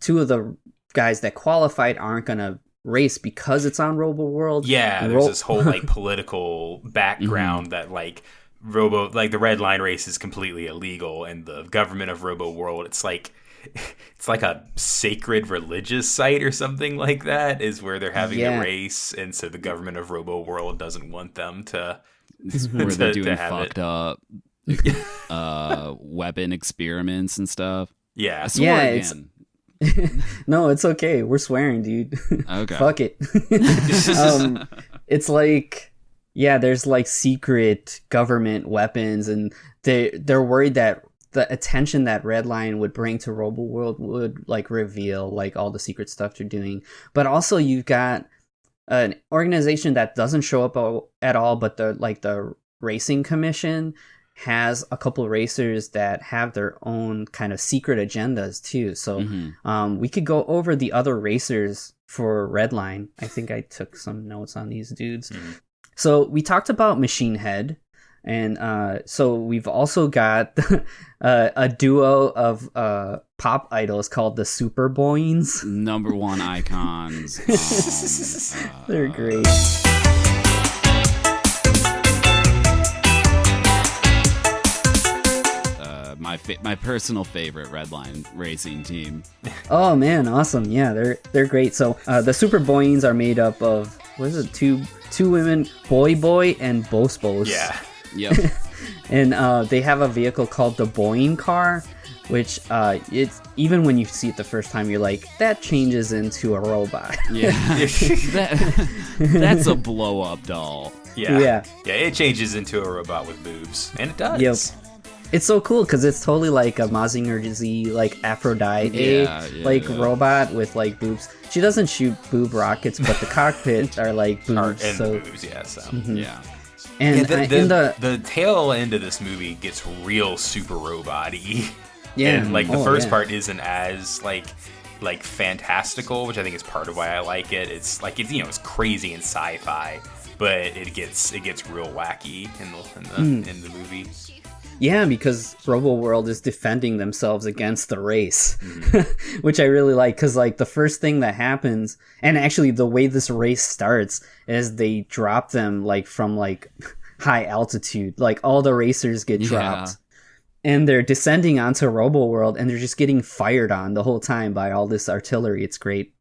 two of the guys that qualified aren't gonna race because it's on Robo World. Yeah, there's this whole like political background that like the Redline race is completely illegal, and the government of Robo World, it's like a sacred religious site or something like that is where they're having the race, and so the government of Robo World doesn't want them to where they're doing fucked up weapon experiments and stuff. Yeah. I swore again. No, it's okay. We're swearing, dude. Okay. Fuck it. It's like, there's like secret government weapons, and they're worried that the attention that Redline would bring to Robo World would like reveal like all the secret stuff they're doing. But also you've got an organization that doesn't show up at all, but the Racing Commission has a couple of racers that have their own kind of secret agendas too. So we could go over the other racers for Redline. I think I took some notes on these dudes. So we talked about Machine Head, and so we've also got a duo of pop idols called the Super Boings. Number one icons. They're great. My personal favorite Redline racing team. Oh man, awesome! Yeah, they're great. So the Super Boings are made up of two women, Boy and Bos. Yeah. Yep. And they have a vehicle called the Boing car, which it's even when you see it the first time, you're like, that changes into a robot. Yeah. That's a blow up doll. Yeah. It changes into a robot with boobs, and it does. Yep. It's so cool because it's totally like a Mazinger Z, like Aphrodite, robot with like boobs. She doesn't shoot boob rockets, but the cockpit are like boobs. And so boobs, yeah. So. Yeah. And the tail end of this movie gets real super robot-y. Yeah, and like the first part isn't as like fantastical, which I think is part of why I like it. It's like it's crazy and sci-fi, but it gets real wacky in the movie. Yeah, because Robo World is defending themselves against the race, which I really like. Because like the first thing that happens, and actually the way this race starts is they drop them like from like high altitude. Like all the racers get dropped. And they're descending onto Robo World, and they're just getting fired on the whole time by all this artillery. It's great.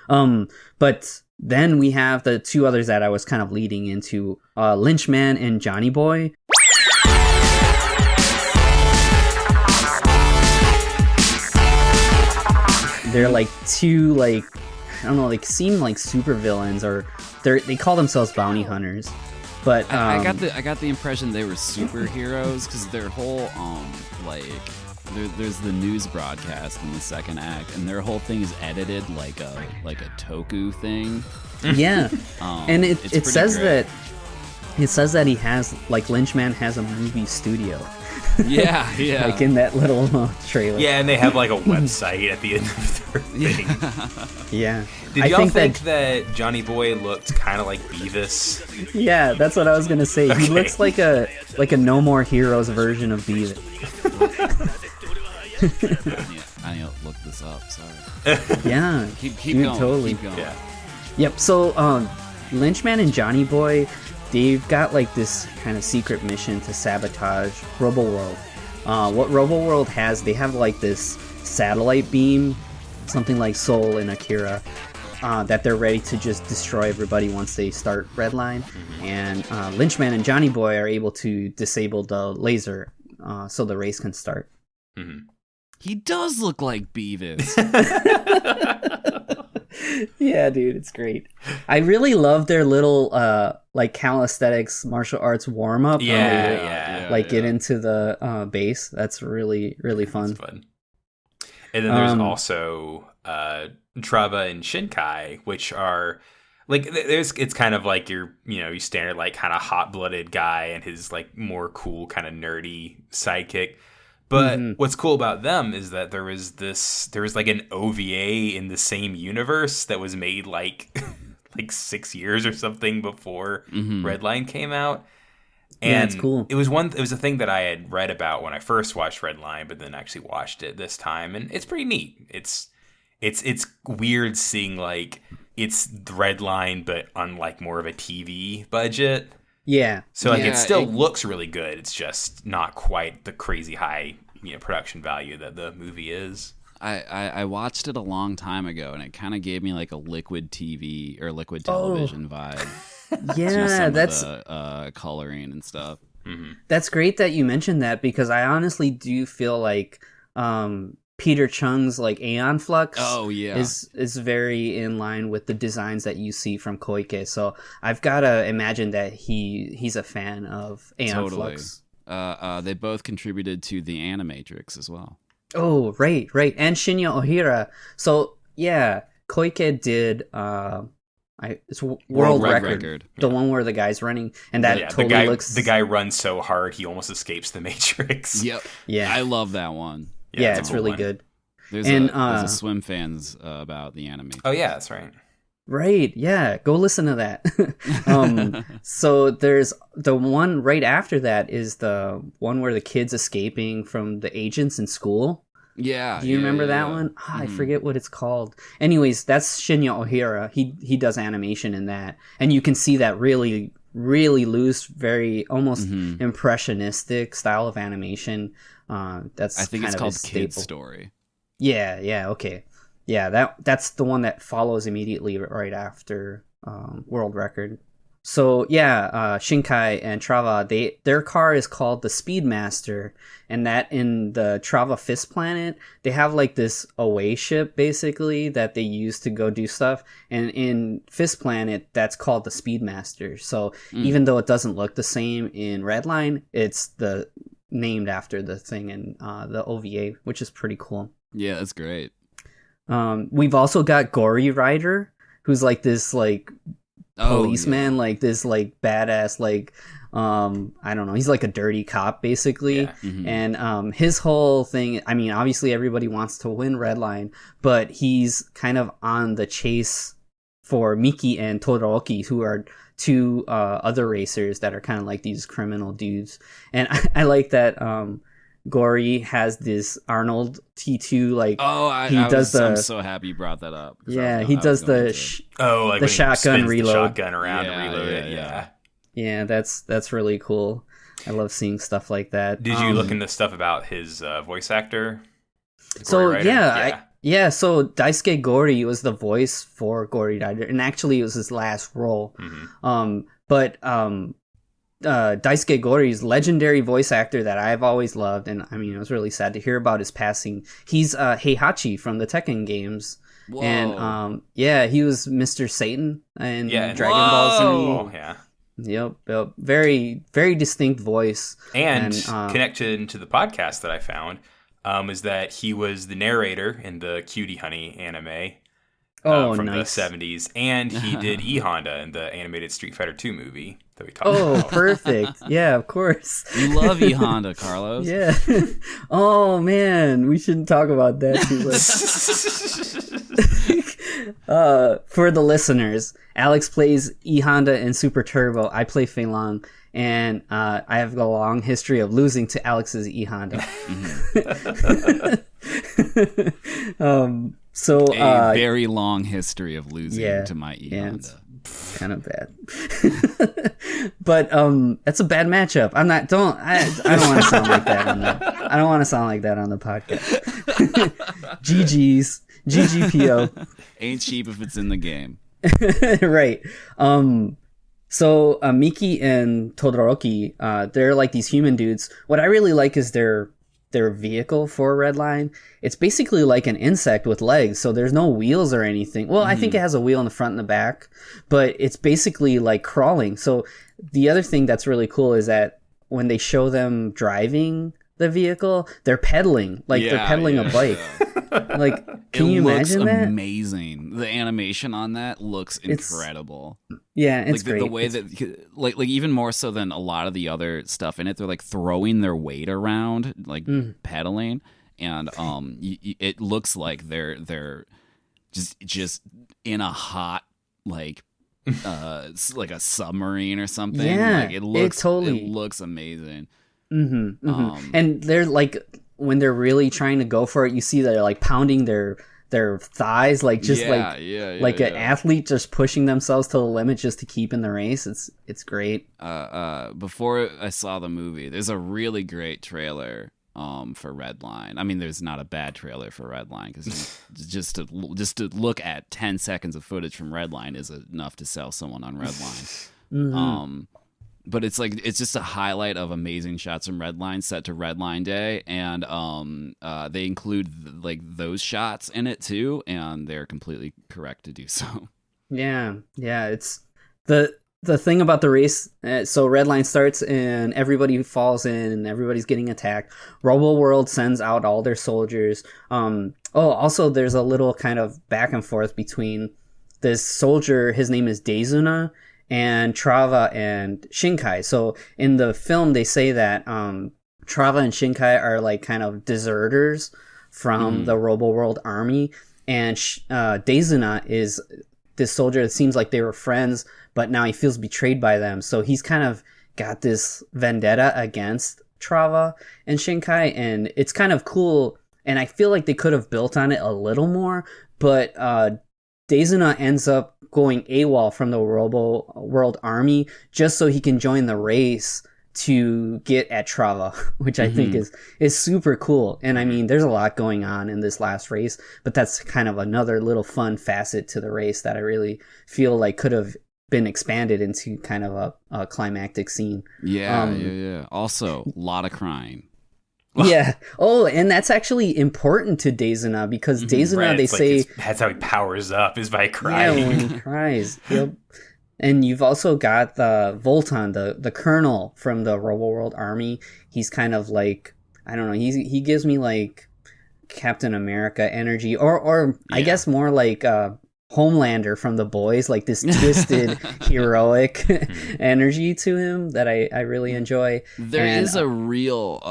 But then we have the two others that I was kind of leading into, Lynchman and Johnny Boy. They're like two, like, I don't know, like seem like super villains, or they call themselves bounty hunters. But I got the impression they were superheroes because their whole there's the news broadcast in the second act, and their whole thing is edited like a toku thing. Yeah, and it says great. that he has, like, Lynchman has a movie studio. Yeah. Like in that little trailer. Yeah, and they have like a website at the end of their thing. Yeah. Did y'all think that Johnny Boy looked kind of like Beavis? Yeah, that's what I was gonna say. Okay. He looks like a No More Heroes version of Beavis. I need to look this up. Sorry. Yeah. Keep going. Totally. Keep going. Yeah. Yep. So, Lynchman and Johnny Boy, they've got like this kind of secret mission to sabotage Robo World. What Robo World has, they have like this satellite beam, something like Soul and Akira, that they're ready to just destroy everybody once they start Redline. And Lynchman and Johnny Boy are able to disable the laser, so the race can start. He does look like Beavis. Yeah, dude, it's great. I really love their little like calisthenics martial arts warm up. Get into the base. That's really, really fun. That's fun. And then there's also Trava and Shinkai, which are like it's kind of like your standard like kind of hot-blooded guy and his like more cool kind of nerdy sidekick. But what's cool about them is that there was like an OVA in the same universe that was made like 6 years or something before Redline came out. And it's cool. It was a thing that I had read about when I first watched Redline, but then actually watched it this time, and it's pretty neat. It's weird seeing like it's Redline but on like more of a TV budget. Yeah. So like it still looks really good. It's just not quite the crazy high, production value that the movie is. I watched it a long time ago, and it kind of gave me like a liquid TV or liquid television vibe. Yeah, that's the coloring and stuff. That's great that you mentioned that, because I honestly do feel like Peter Chung's like Aeon Flux is very in line with the designs that you see from Koike. So I've got to imagine that he's a fan of Aeon Flux. They both contributed to the Animatrix as well. Oh, right. And Shinya Ohira. So yeah, Koike did it's World Record. The one where the guy's running, and that totally looks... The guy runs so hard he almost escapes the Matrix. Yep. Yeah. I love that one. Yeah, it's really good. There's a Swim Fans about the anime. Oh yeah, that's right. Right, yeah. Go listen to that. So there's the one right after that is the one where the kid's escaping from the agents in school. Yeah. Do you remember that one? I forget what it's called. Anyways, that's Shinya Ohira. He does animation in that, and you can see that really, really very almost impressionistic style of animation. That's I think kind it's of called his Kid staple. Story. Yeah, okay. Yeah, that's the one that follows immediately right after World Record. So yeah, Shinkai and Trava, their car is called the Speedmaster, and that in the Trava Fist Planet, they have like this away ship basically that they use to go do stuff, and in Fist Planet, that's called the Speedmaster. So even though it doesn't look the same in Redline, it's named after the thing in the OVA, which is pretty cool. Yeah, that's great. We've also got Gory Rider, who's like this like policeman, like this like badass like I don't know, he's like a dirty cop basically. And his whole thing, I mean, obviously everybody wants to win Redline, but he's kind of on the chase for Miki and Todoroki, who are two other racers that are kind of like these criminal dudes. And I like that Gory has this Arnold T2 like I'm so happy you brought that up. He does the shotgun reload. The shotgun around to reload it. Yeah, that's really cool. I love seeing stuff like that. Did you look into stuff about his voice actor? So so Daisuke Gori was the voice for Gori Rider, and actually it was his last role. But Daisuke Gori's legendary voice actor that I've always loved, and I mean, it was really sad to hear about his passing. He's Heihachi from the Tekken games. Whoa. And he was Mr. Satan in Dragon Ball Z. Yeah. Yep. Very, very distinct voice. And connected to the podcast that I found is that he was the narrator in the Cutie Honey anime from the 70s, and he did E Honda in the animated Street Fighter 2 movie that we talked about. Oh, perfect. Yeah, of course. You love E Honda, Carlos. Yeah. Oh, man. We shouldn't talk about that too much. For the listeners, Alex plays E Honda in Super Turbo. I play Fei Long, and I have a long history of losing to Alex's E Honda. So a very long history of losing to my E Honda. It's kind of bad. But that's a bad matchup. I don't want to sound like that on the I don't want to sound like that on the podcast. GG's. GGPO. Ain't cheap if it's in the game. Right. So Miki and Todoroki, they're like these human dudes. What I really like is their vehicle for Redline. It's basically like an insect with legs, so there's no wheels or anything. Well, I think it has a wheel in the front and the back, but it's basically like crawling. So the other thing that's really cool is that when they show them driving the vehicle, they're pedaling, like they're pedaling a bike. Like, can you imagine that? It looks amazing. The animation on that looks incredible. It's great. The way that, like even more so than a lot of the other stuff in it, they're like throwing their weight around, like pedaling, and it looks like they're just in a hot like a submarine or something. Yeah, like it looks amazing. And they're like, when they're really trying to go for it, you see they're like pounding their thighs, like an athlete just pushing themselves to the limit just to keep in the race. It's great. Before I saw the movie, there's a really great trailer for Redline. I mean, there's not a bad trailer for Redline, because just to look at 10 seconds of footage from Redline is enough to sell someone on Redline. But it's just a highlight of amazing shots from Redline set to Redline Day, and they include like those shots in it too, and they're completely correct to do so. Yeah. It's the thing about the race. So Redline starts and everybody falls in, and everybody's getting attacked. Robo World sends out all their soldiers. Also there's a little kind of back and forth between this soldier. His name is Deizuna, and Trava and Shinkai. So in the film, they say that Trava and Shinkai are like kind of deserters from the Robo World army, and Deizuna is this soldier that seems like they were friends, but now he feels betrayed by them. So he's kind of got this vendetta against Trava and Shinkai, and it's kind of cool. And I feel like they could have built on it a little more, but Deizuna ends up going AWOL from the Robo World army just so he can join the race to get at Trava, which I think is super cool. And I mean, there's a lot going on in this last race, but that's kind of another little fun facet to the race that I really feel like could have been expanded into kind of a climactic scene. Yeah. Also, a lot of crying. Yeah. Oh, and that's actually important to Deizuna, because Deizuna, they say that's how he powers up, is by crying. Yeah, when he cries. Yep. And you've also got the Voltan, the colonel from the Robo World army. He's kind of like, I don't know, he gives me like Captain America energy, or I guess more like Homelander from The Boys, like this twisted heroic energy to him that I really enjoy. There is a real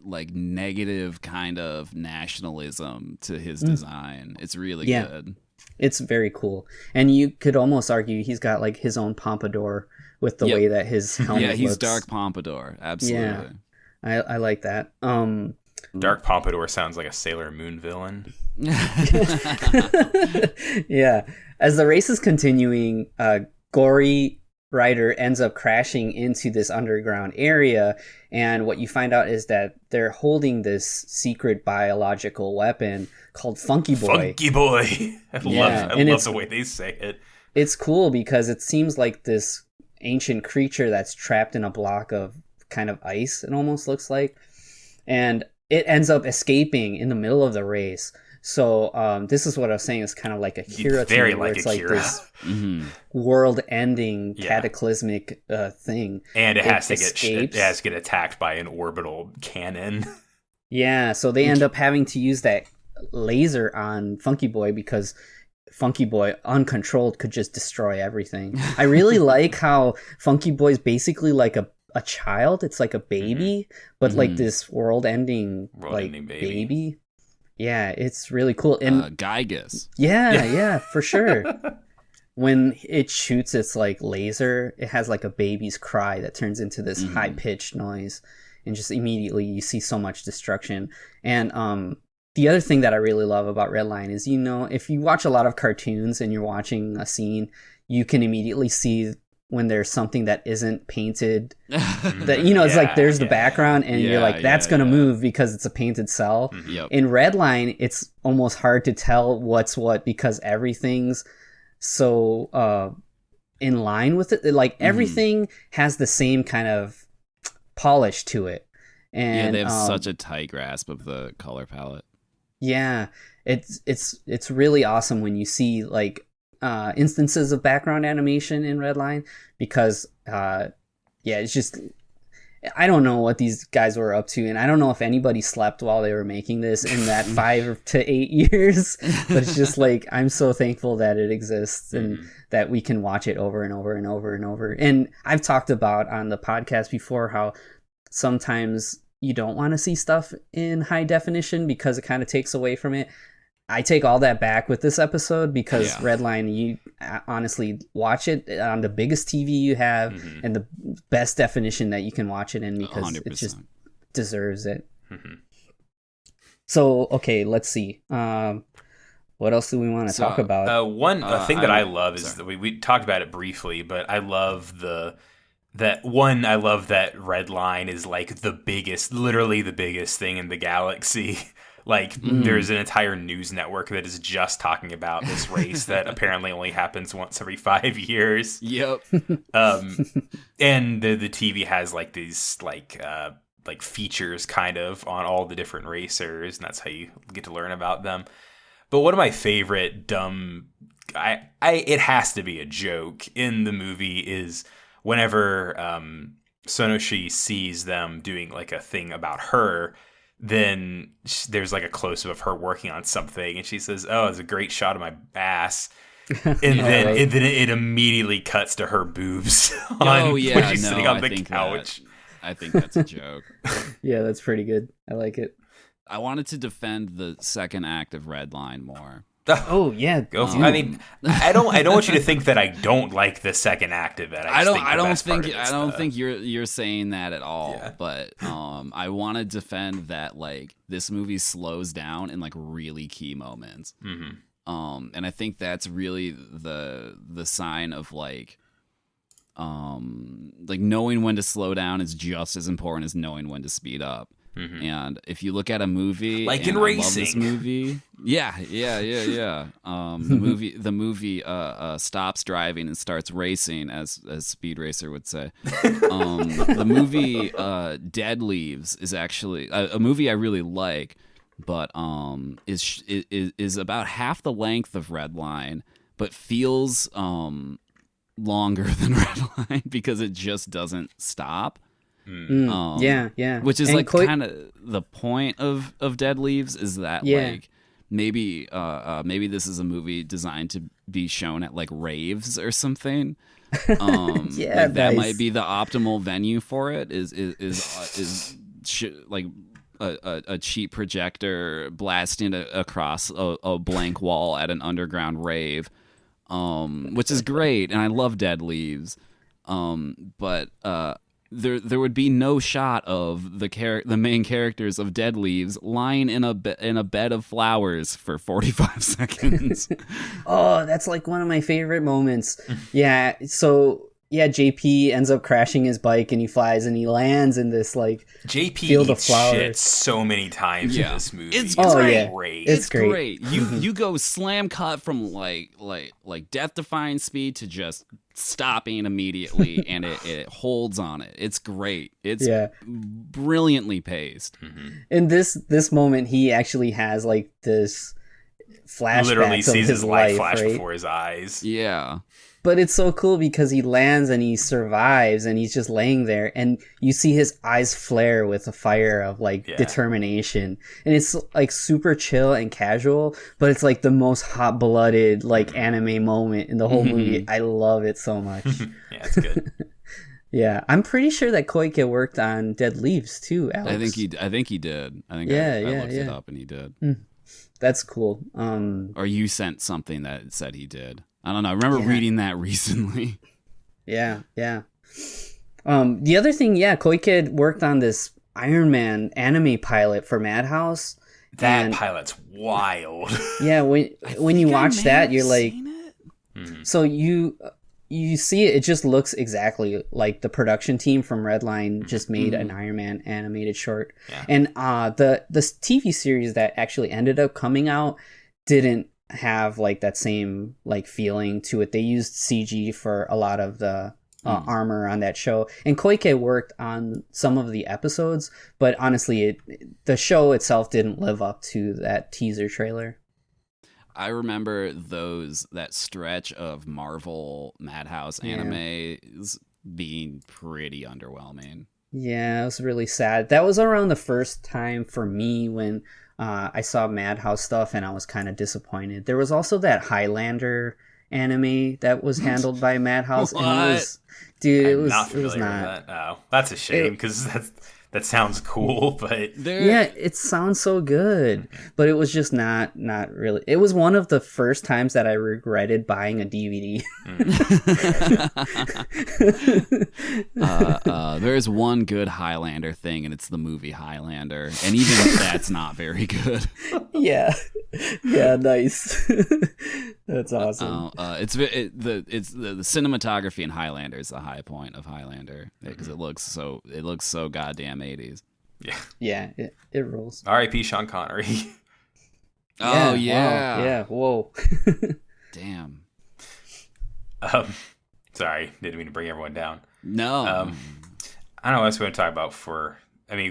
like negative kind of nationalism to his design. It's really good. It's very cool. And you could almost argue he's got like his own pompadour with the way that his helmet he's looks. Dark Pompadour. Absolutely. Yeah. I like that. Dark Pompadour sounds like a Sailor Moon villain. Yeah. As the race is continuing, Gory Rider ends up crashing into this underground area, and what you find out is that they're holding this secret biological weapon called Funky Boy. Funky Boy. I love the way they say it. It's cool because it seems like this ancient creature that's trapped in a block of kind of ice, it almost looks like. And it ends up escaping in the middle of the race. So this is what I was saying is kind of like Akira to me, where it's like this world-ending cataclysmic thing. And it has to get attacked by an orbital cannon. Yeah, so they end up having to use that laser on Funky Boy because Funky Boy, uncontrolled, could just destroy everything. I really like how Funky Boy's basically like a child. It's like a baby, but like this world-ending baby. Yeah, it's really cool. And Gygus. Yeah, for sure. When it shoots its like laser, it has like a baby's cry that turns into this high-pitched noise, and just immediately you see so much destruction. And the other thing that I really love about Redline is, you know, if you watch a lot of cartoons and you're watching a scene, you can immediately see when there's something that isn't painted, that, you know, it's like there's the background and you're like, that's going to move because it's a painted cell. Yep. In Redline, it's almost hard to tell what's what because everything's so in line with it. Like everything has the same kind of polish to it. And they have such a tight grasp of the color palette. Yeah, it's really awesome when you see like instances of background animation in Redline because it's just, I don't know what these guys were up to, and I don't know if anybody slept while they were making this in that 5 to 8 years, but it's just like, I'm so thankful that it exists and that we can watch it over and over and over and over. And I've talked about on the podcast before how sometimes you don't want to see stuff in high definition because it kind of takes away from it. I take all that back with this episode because Redline, you honestly watch it on the biggest TV you have and the best definition that you can watch it in because 100%. It just deserves it. So, okay, let's see. What else do we want to talk about? One thing that I love is that we talked about it briefly, but I love that Redline is like literally the biggest thing in the galaxy. Like, there's an entire news network that is just talking about this race that apparently only happens once every 5 years. Yep. And the TV has like these like features kind of on all the different racers, and that's how you get to learn about them. But one of my favorite it has to be a joke in the movie is whenever Sonoshi sees them doing like a thing about her, then there's like a close-up of her working on something, and she says, "Oh, it's a great shot of my ass," and then it immediately cuts to her boobs when she's sitting on the couch. I think that's a joke. Yeah, that's pretty good. I like it. I wanted to defend the second act of Redline more. Oh yeah, go for it. I mean, I don't want you to think that I don't like the second act of it. I don't think you're saying that at all. Yeah. But I want to defend that like this movie slows down in like really key moments. And I think that's really the sign of like knowing when to slow down is just as important as knowing when to speed up. And if you look at a movie, like in racing, I love this movie. The movie stops driving and starts racing, as Speed Racer would say. The movie Dead Leaves is actually a movie I really like, but is about half the length of Redline, but feels longer than Redline because it just doesn't stop. Yeah. Which is and like kind of the point of Dead Leaves is that like maybe maybe this is a movie designed to be shown at like raves or something. Yeah, like, that nice. might be the optimal venue for it. Like a cheap projector blasting across a blank wall at an underground rave, which is great, and I love Dead Leaves. But there would be no shot of the main characters of Dead Leaves lying in a bed of flowers for 45 seconds. Oh, that's like one of my favorite moments. Yeah, so yeah, JP ends up crashing his bike and he flies and he lands in this like JP field of eats flowers. shit so many times in this movie. It's Oh, great. yeah. Great. It's great. You go slam cut from like death defying speed to just stopping immediately, and it holds on it. It's great. It's brilliantly paced. In this moment, he actually has like this flashback Literally of sees his life flash right? before his eyes. Yeah. But it's so cool because he lands and he survives and he's just laying there and you see his eyes flare with a fire of like determination. And it's like super chill and casual, but it's like the most hot-blooded like anime moment in the whole movie. I love it so much. Yeah, it's good. Yeah, I'm pretty sure that Koike worked on Dead Leaves too, Alex. I think he did. I think I looked it up and he did. That's cool. Or you sent something that said he did. I don't know. I remember reading that recently. Yeah. The other thing, Koike worked on this Iron Man anime pilot for Madhouse. That pilot's wild. Yeah, when you watch that, you're like, so you see it just looks exactly like the production team from Redline just made an Iron Man animated short. Yeah. And the TV series that actually ended up coming out didn't have like that same like feeling to it. They used CG for a lot of the armor on that show, and Koike worked on some of the episodes, but honestly the show itself didn't live up to that teaser trailer. I remember that stretch of Marvel Madhouse animes being pretty underwhelming. Yeah, it was really sad. That was around the first time for me when I saw Madhouse stuff and I was kind of disappointed. There was also that Highlander anime that was handled by Madhouse. What? And it was not familiar with that. Oh, that's a shame because that sounds cool, but it sounds so good, but it was just not really. It was one of the first times that I regretted buying a DVD. There's one good Highlander thing, and it's the movie Highlander, and even that's not very good. Yeah, nice. That's awesome. The cinematography in Highlander is the high point of Highlander because it looks so goddamn 80s. Yeah, it rolls. R.I.P. Sean Connery. Oh yeah. Wow. Yeah. Whoa. Damn. Sorry, didn't mean to bring everyone down. No. I don't know what else we want to talk about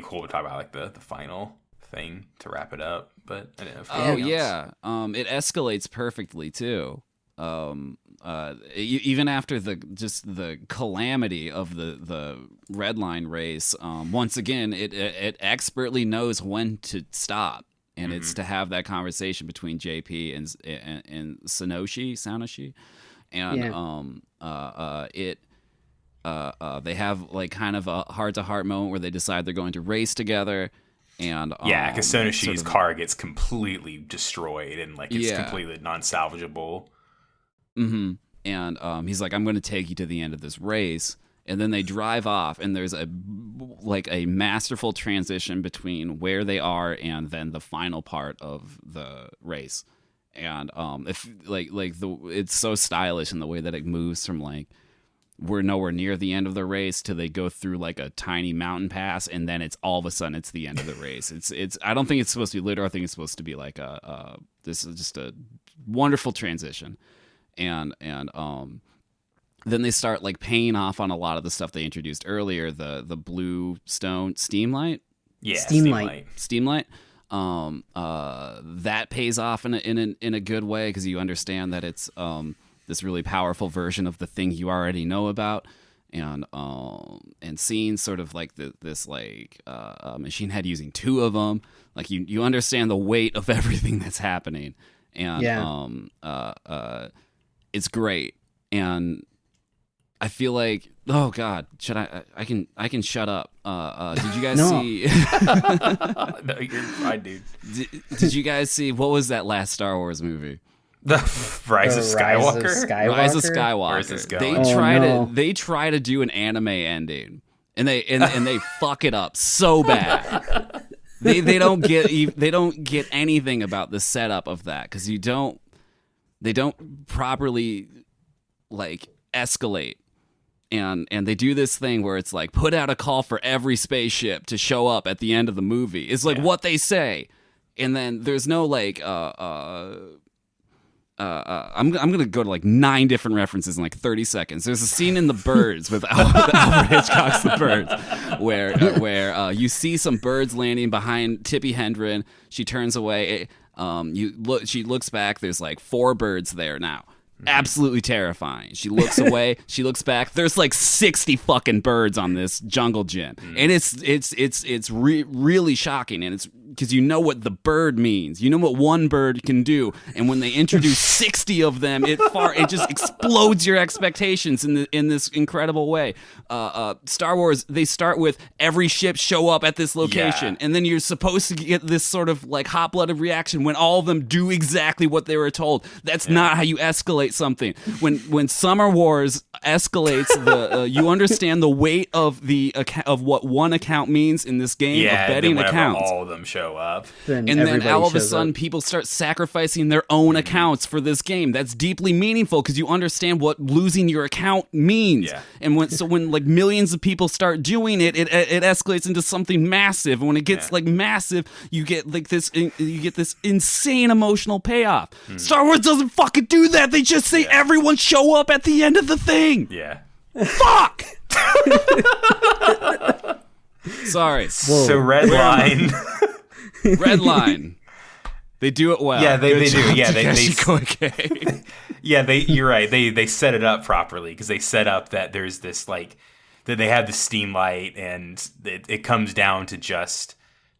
cool to talk about like the final thing to wrap it up, but I didn't know. It escalates perfectly too. Even after the calamity of the Redline race, once again it expertly knows when to stop, and it's to have that conversation between JP and Sanoshi, and they have like kind of a heart-to-heart moment where they decide they're going to race together. And because Sonoshi's car gets completely destroyed and like it's completely non-salvageable. Mm-hmm. And he's like, I'm going to take you to the end of this race. And then they drive off, and there's a masterful transition between where they are and then the final part of the race. And it's so stylish in the way that it moves from like we're nowhere near the end of the race till they go through like a tiny mountain pass, and then it's all of a sudden it's the end of the race. It's I don't think it's supposed to be literal. I think it's supposed to be like this is just a wonderful transition. And then they start like paying off on a lot of the stuff they introduced earlier, the blue stone steamlight. Yeah, steamlight. That pays off in a good way because you understand that it's this really powerful version of the thing you already know about, and seeing sort of like this like machine head using two of them, like you understand the weight of everything that's happening, and it's great. And I feel like, oh God, should I can shut up. Did you guys see? No, you're fine, dude. Did you guys see, what was that last Star Wars movie? The Rise of Skywalker. Rise of Skywalker. Where's this going? They try to do an anime ending, and they fuck it up so bad. They don't get anything about the setup of that, because they don't properly like escalate. And they do this thing where it's like, put out a call for every spaceship to show up at the end of the movie. It's like what they say. And then there's no like I'm gonna go to like 9 different references in like 30 seconds. There's a scene in The Birds with Alfred Hitchcock's The Birds, where you see some birds landing behind Tippi Hedren. She turns away. She looks back. There's like 4 birds there now. Absolutely terrifying. She looks away. She looks back. There's like 60 fucking birds on this jungle gym, and it's really shocking. And it's because you know what the bird means. You know what one bird can do, and when they introduce 60 of them, it just explodes your expectations in this incredible way. Star Wars, they start with every ship show up at this location, and then you're supposed to get this sort of like hot-blooded reaction when all of them do exactly what they were told. That's not how you escalate something. When Summer Wars escalates, you understand the weight of what one account means in this game of betting accounts. All of them show up, and then all of a sudden people start sacrificing their own accounts for this game. That's deeply meaningful because you understand what losing your account means. And when like millions of people start doing it, it escalates into something massive. And when it gets like massive, you get like this insane emotional payoff. Star Wars doesn't fucking do that. They just say everyone show up at the end of the thing. Fuck. Sorry. Whoa. So Redline. Redline. They do it well. Yeah, they do. Yeah, you're right. They set it up properly, because they set up that there's this like that they have the steam light, and it comes down to just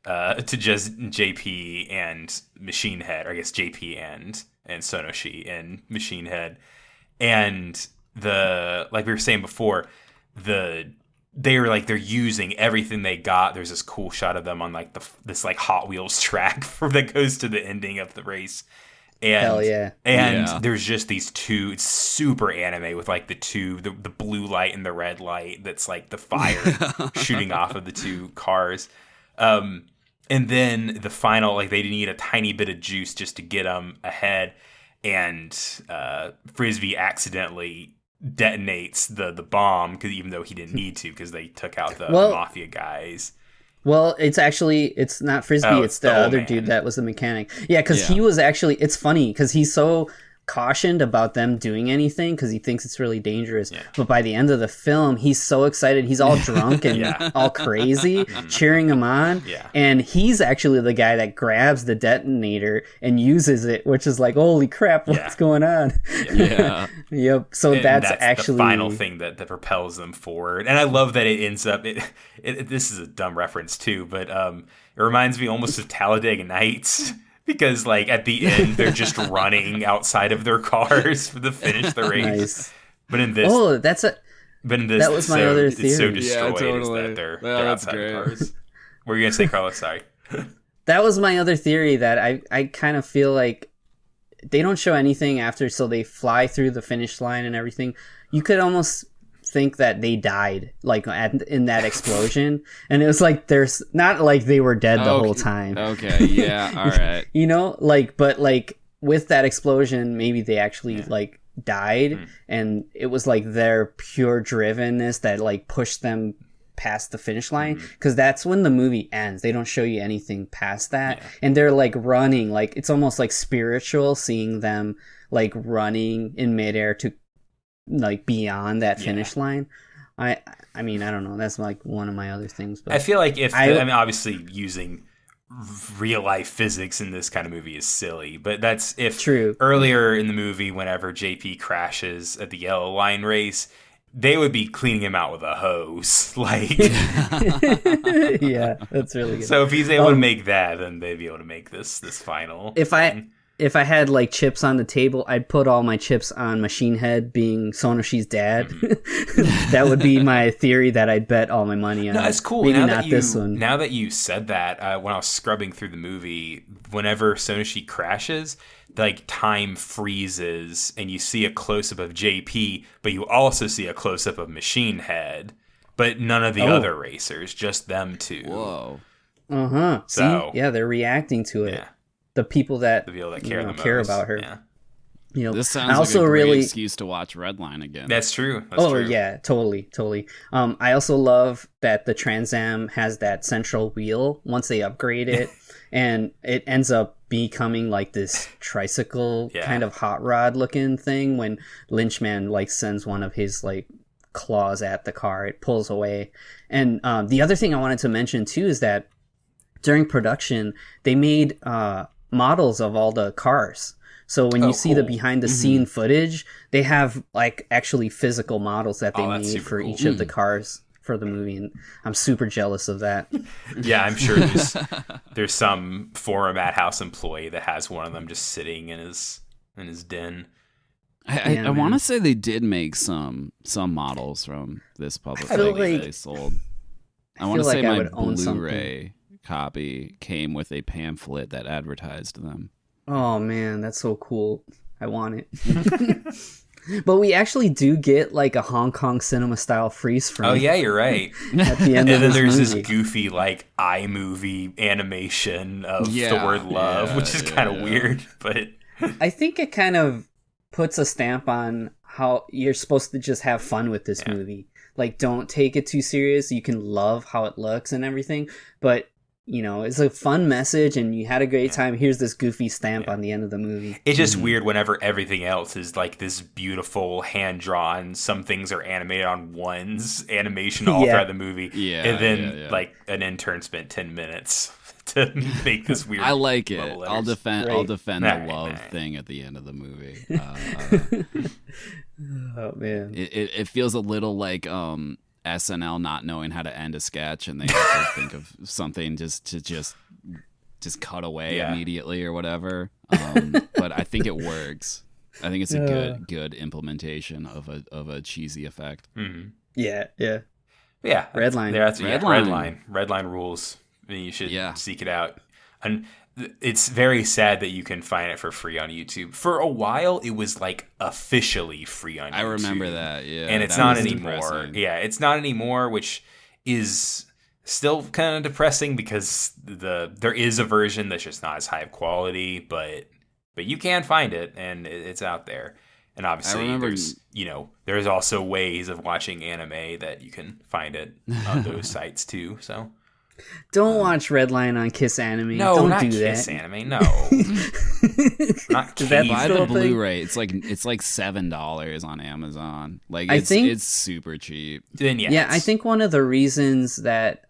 JP and Machine Head, or I guess JP and Sonoshi and Machine Head, and like we were saying before, they're using everything they got. There's this cool shot of them on like this like Hot Wheels track that goes to the ending of the race. And, hell yeah. And there's just these two, it's super anime with like the blue light and the red light that's like the fire shooting off of the two cars. And then the final, like they need a tiny bit of juice just to get them ahead. And Frisbee accidentally detonates the bomb, because even though he didn't need to, because they took out the mafia guys. Well, it's not Frisbee, it's the other dude that was the mechanic. Yeah, because he was actually, it's funny because he's so cautioned about them doing anything because he thinks it's really dangerous. But by the end of the film, he's so excited. He's all drunk and all crazy, cheering him on. And he's actually the guy that grabs the detonator and uses it, which is like, holy crap, what's going on? Yep. So that's actually the final thing that propels them forward. And I love that it ends up, this is a dumb reference too, but it reminds me almost of Talladega Nights. Because, like, at the end, they're just running outside of their cars to finish the race. Nice. But in this... Oh, that was my other theory. It's so destroyed is that they're outside the cars. What were you going to say, Carlos? Sorry. That was my other theory, that I kind of feel like they don't show anything after, so they fly through the finish line and everything. You could almost think that they died like in that explosion, and it was like there's not like they were dead the whole time. All right. You know, like, but like with that explosion, maybe they actually like died, and it was like their pure drivenness that like pushed them past the finish line, because that's when the movie ends. They don't show you anything past that, and they're like running, like it's almost like spiritual, seeing them like running in midair to like beyond that finish line. I mean, I don't know, that's like one of my other things, but I feel like I mean obviously using real life physics in this kind of movie is silly, but that's if true. Earlier in the movie, whenever JP crashes at the yellow line race, they would be cleaning him out with a hose. Like, Yeah, that's really good. so if he's able to make that, then they'd be able to make this final. If I had like chips on the table, I'd put all my chips on Machine Head being Sonoshi's dad. That would be my theory that I'd bet all my money on. No, it's cool. Maybe now not this one. Now that you said that, when I was scrubbing through the movie, whenever Sonoshi crashes, like time freezes and you see a close-up of JP, but you also see a close-up of Machine Head, but none of the other racers, just them two. Whoa. Uh-huh. So, see? Yeah, they're reacting to it. Yeah. The people that, care about her. Yeah. You know, This sounds also like a great really excuse to watch Redline again. That's true. That's true. Yeah, totally. I also love that the Trans Am has that central wheel once they upgrade it, and it ends up becoming like this tricycle kind of hot rod looking thing. When Lynchman like sends one of his like claws at the car, it pulls away. And the other thing I wanted to mention too is that during production they made models of all the cars. So when you see the behind the scene footage, they have like actually physical models that they made for each of the cars for the movie, and I'm super jealous of that. Yeah, I'm sure there's some former Madhouse employee that has one of them just sitting in his den. I want to say they did make some models from this public thing that they sold. I want to say my Blu-ray copy came with a pamphlet that advertised them. Oh man, that's so cool. I want it. But we actually do get like a Hong Kong cinema style freeze frame. Oh yeah, you're right. At the end of then this there's movie. this goofy like iMovie animation of the word love, which is kind of weird, but I think it kind of puts a stamp on how you're supposed to just have fun with this movie. Like, don't take it too serious. You can love how it looks and everything, but you know, it's a fun message and you had a great time. Here's this goofy stamp on the end of the movie. It's just weird whenever everything else is like this beautiful hand-drawn, some things are animated on one's animation all throughout the movie. Yeah. And then like an intern spent 10 minutes to make this weird. I like it. letters. I'll defend Right. the love thing at the end of the movie. Oh man. It feels a little like SNL not knowing how to end a sketch, and they have to think of something just cut away immediately or whatever. But I think it works. I think it's a good implementation of a cheesy effect. Mm-hmm. Yeah. Redline. Redline. Redline rules. I mean, you should seek it out. And it's very sad that you can find it for free on YouTube. For a while, it was like officially free on YouTube. I remember that, yeah. And it's not anymore. Depressing. Yeah, it's not anymore, which is still kind of depressing because there is a version that's just not as high of quality, but you can find it and it's out there. And obviously, there's also ways of watching anime that you can find it on those sites too. So. Don't watch Redline on Kiss Anime. No, don't not do Kiss that. Anime. No, not Kiss. Buy the Blu-ray. It's like $7 on Amazon. Like it's super cheap. Then I think one of the reasons that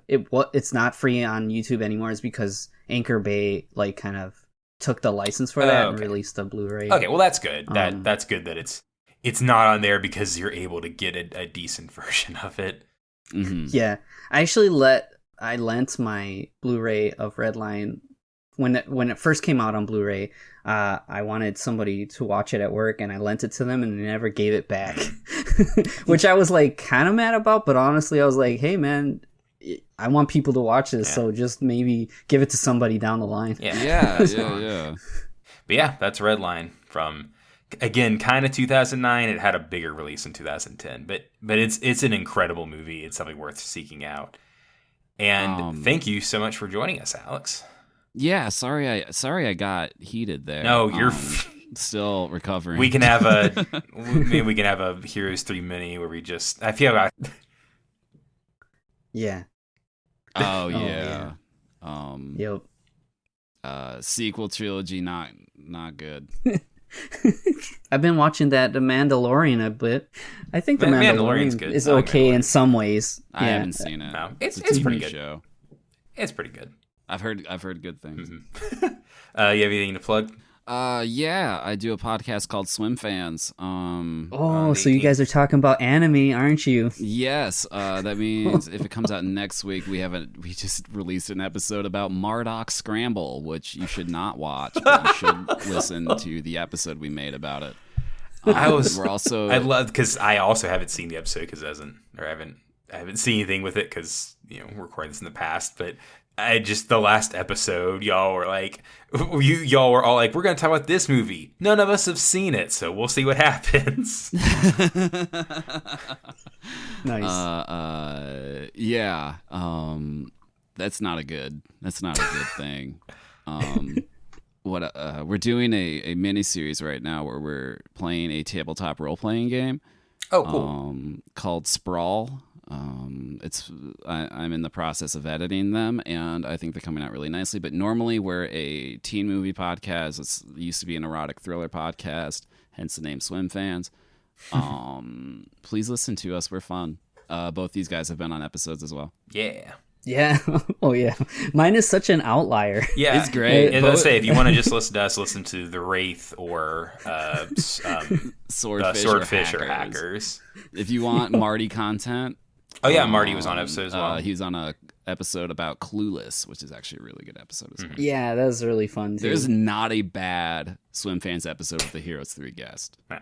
it's not free on YouTube anymore is because Anchor Bay like kind of took the license for that and released the Blu-ray. Okay, well that's good. That's good that it's not on there because you're able to get a decent version of it. Mm-hmm. Yeah, I lent my Blu-ray of Redline when it first came out on Blu-ray. I wanted somebody to watch it at work, and I lent it to them, and they never gave it back, which I was like kind of mad about. But honestly, I was like, "Hey, man, I want people to watch this, so just maybe give it to somebody down the line." Yeah. But yeah, that's Redline from. Again, kind of 2009. It had a bigger release in 2010, but it's an incredible movie. It's something worth seeking out. And thank you so much for joining us, Alex. Yeah, sorry I got heated there. No, you're still recovering. We can have a Heroes 3 mini where we just I feel like Yeah. Oh yeah. Yep. Sequel trilogy not good. I've been watching The Mandalorian a bit. I think The Mandalorian good. is okay in some ways. I haven't seen it. No, it's pretty good. Show. It's pretty good. I've heard good things. Mm-hmm. You have anything to plug? Yeah, I do a podcast called Swim Fans. So you guys are talking about anime, aren't you? Yes, that means if it comes out next week, we just released an episode about Marduk Scramble, which you should not watch, but you should listen to the episode we made about it. I love because I also haven't seen the episode because I haven't seen anything with it because we're recording this in the past, but. The last episode, y'all were all like, we're going to talk about this movie. None of us have seen it, so we'll see what happens. Nice. Yeah. That's not a good thing. We're doing a mini series right now where we're playing a tabletop role playing game. Oh, cool. Called Sprawl. I'm in the process of editing them, and I think they're coming out really nicely. But normally we're a teen movie podcast. It used to be an erotic thriller podcast, hence the name Swim Fans. Please listen to us. We're fun. Both these guys have been on episodes as well. Yeah. Yeah. Oh, yeah. Mine is such an outlier. Yeah. It's great. And let's say, if you want to just listen to us, listen to The Wraith or Swordfish or Hackers. If you want Marty content. Oh, yeah. Marty was on episode as well. He was on a episode about Clueless, which is actually a really good episode as well. Yeah, that was really fun, too. There's not a bad Swim Fans episode with the Heroes 3 guest. No.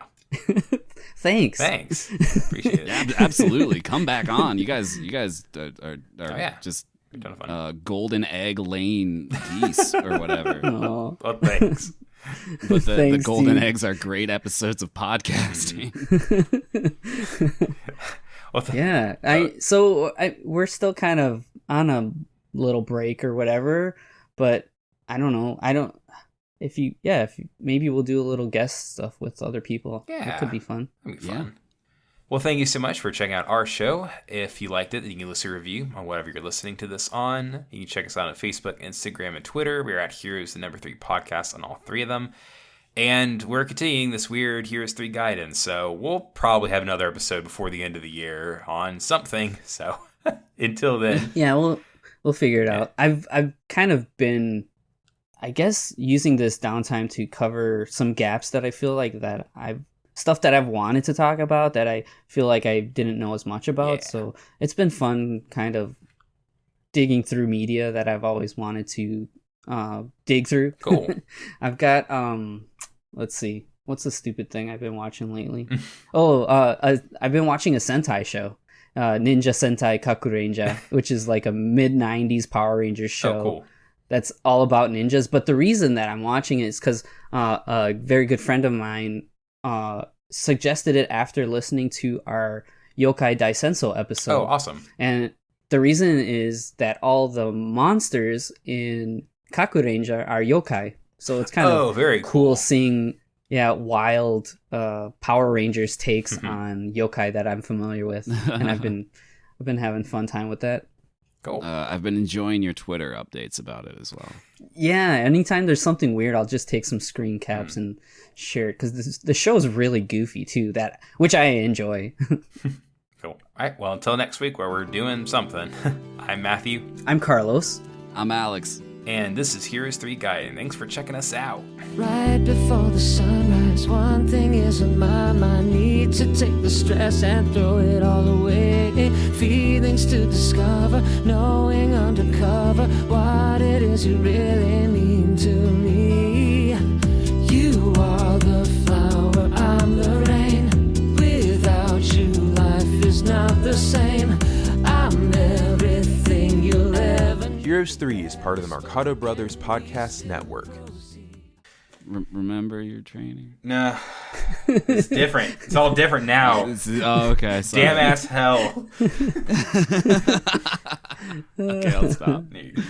Thanks. Appreciate it. Yeah, absolutely. Come back on. You guys are just golden egg laying geese or whatever. Oh. Well, thanks. But the Thanks, golden dude. eggs are great episodes of podcasting. Well, we're still kind of on a little break or whatever, but I don't know. Maybe we'll do a little guest stuff with other people. Yeah. It could be fun. That'd be fun. Yeah. Well, thank you so much for checking out our show. If you liked it, then you can listen to a review on whatever you're listening to this on. You can check us out on Facebook, Instagram, and Twitter. We're at Heroes, the number 3 podcast on all 3 of them. And we're continuing this weird Heroes 3 Gaiden, so we'll probably have another episode before the end of the year on something. So until then, yeah, we'll figure it out. I've kind of been, I guess, using this downtime to cover some gaps that I feel like that stuff that I've wanted to talk about that I feel like I didn't know as much about. Yeah. So it's been fun, kind of digging through media that I've always wanted to dig through. Cool. I've got let's see, what's the stupid thing I've been watching lately? I've been watching a Sentai show, Ninja Sentai Kakurenja, which is like a mid-90s Power Rangers show. Oh, cool. That's all about ninjas. But the reason that I'm watching it is because a very good friend of mine suggested it after listening to our Yokai Daisenso episode. Oh, awesome. And the reason is that all the monsters in Kakurenja are yokai. So it's kind of very cool seeing wild Power Rangers takes on yokai that I'm familiar with. And I've been having fun time with that. Cool. I've been enjoying your Twitter updates about it as well. Yeah, anytime there's something weird, I'll just take some screen caps and share it because the show is really goofy too, which I enjoy. Cool. All right. Well, until next week where we're doing something. I'm Matthew. I'm Carlos. I'm Alex. And this is Heroes 3 Gaiden. Thanks for checking us out. Right before the sunrise, one thing is on my mind. Need to take the stress and throw it all away. Feelings to discover, knowing undercover what it is you really mean to me. You are the flower, I'm the rain. Without you, life is not the same. I'm everything you'll ever need. Heroes 3 is part of the Mercado Brothers Podcast Network. Remember your training? No. It's different. It's all different now. Okay. Sorry. Damn ass hell. Okay, I'll stop. There you go.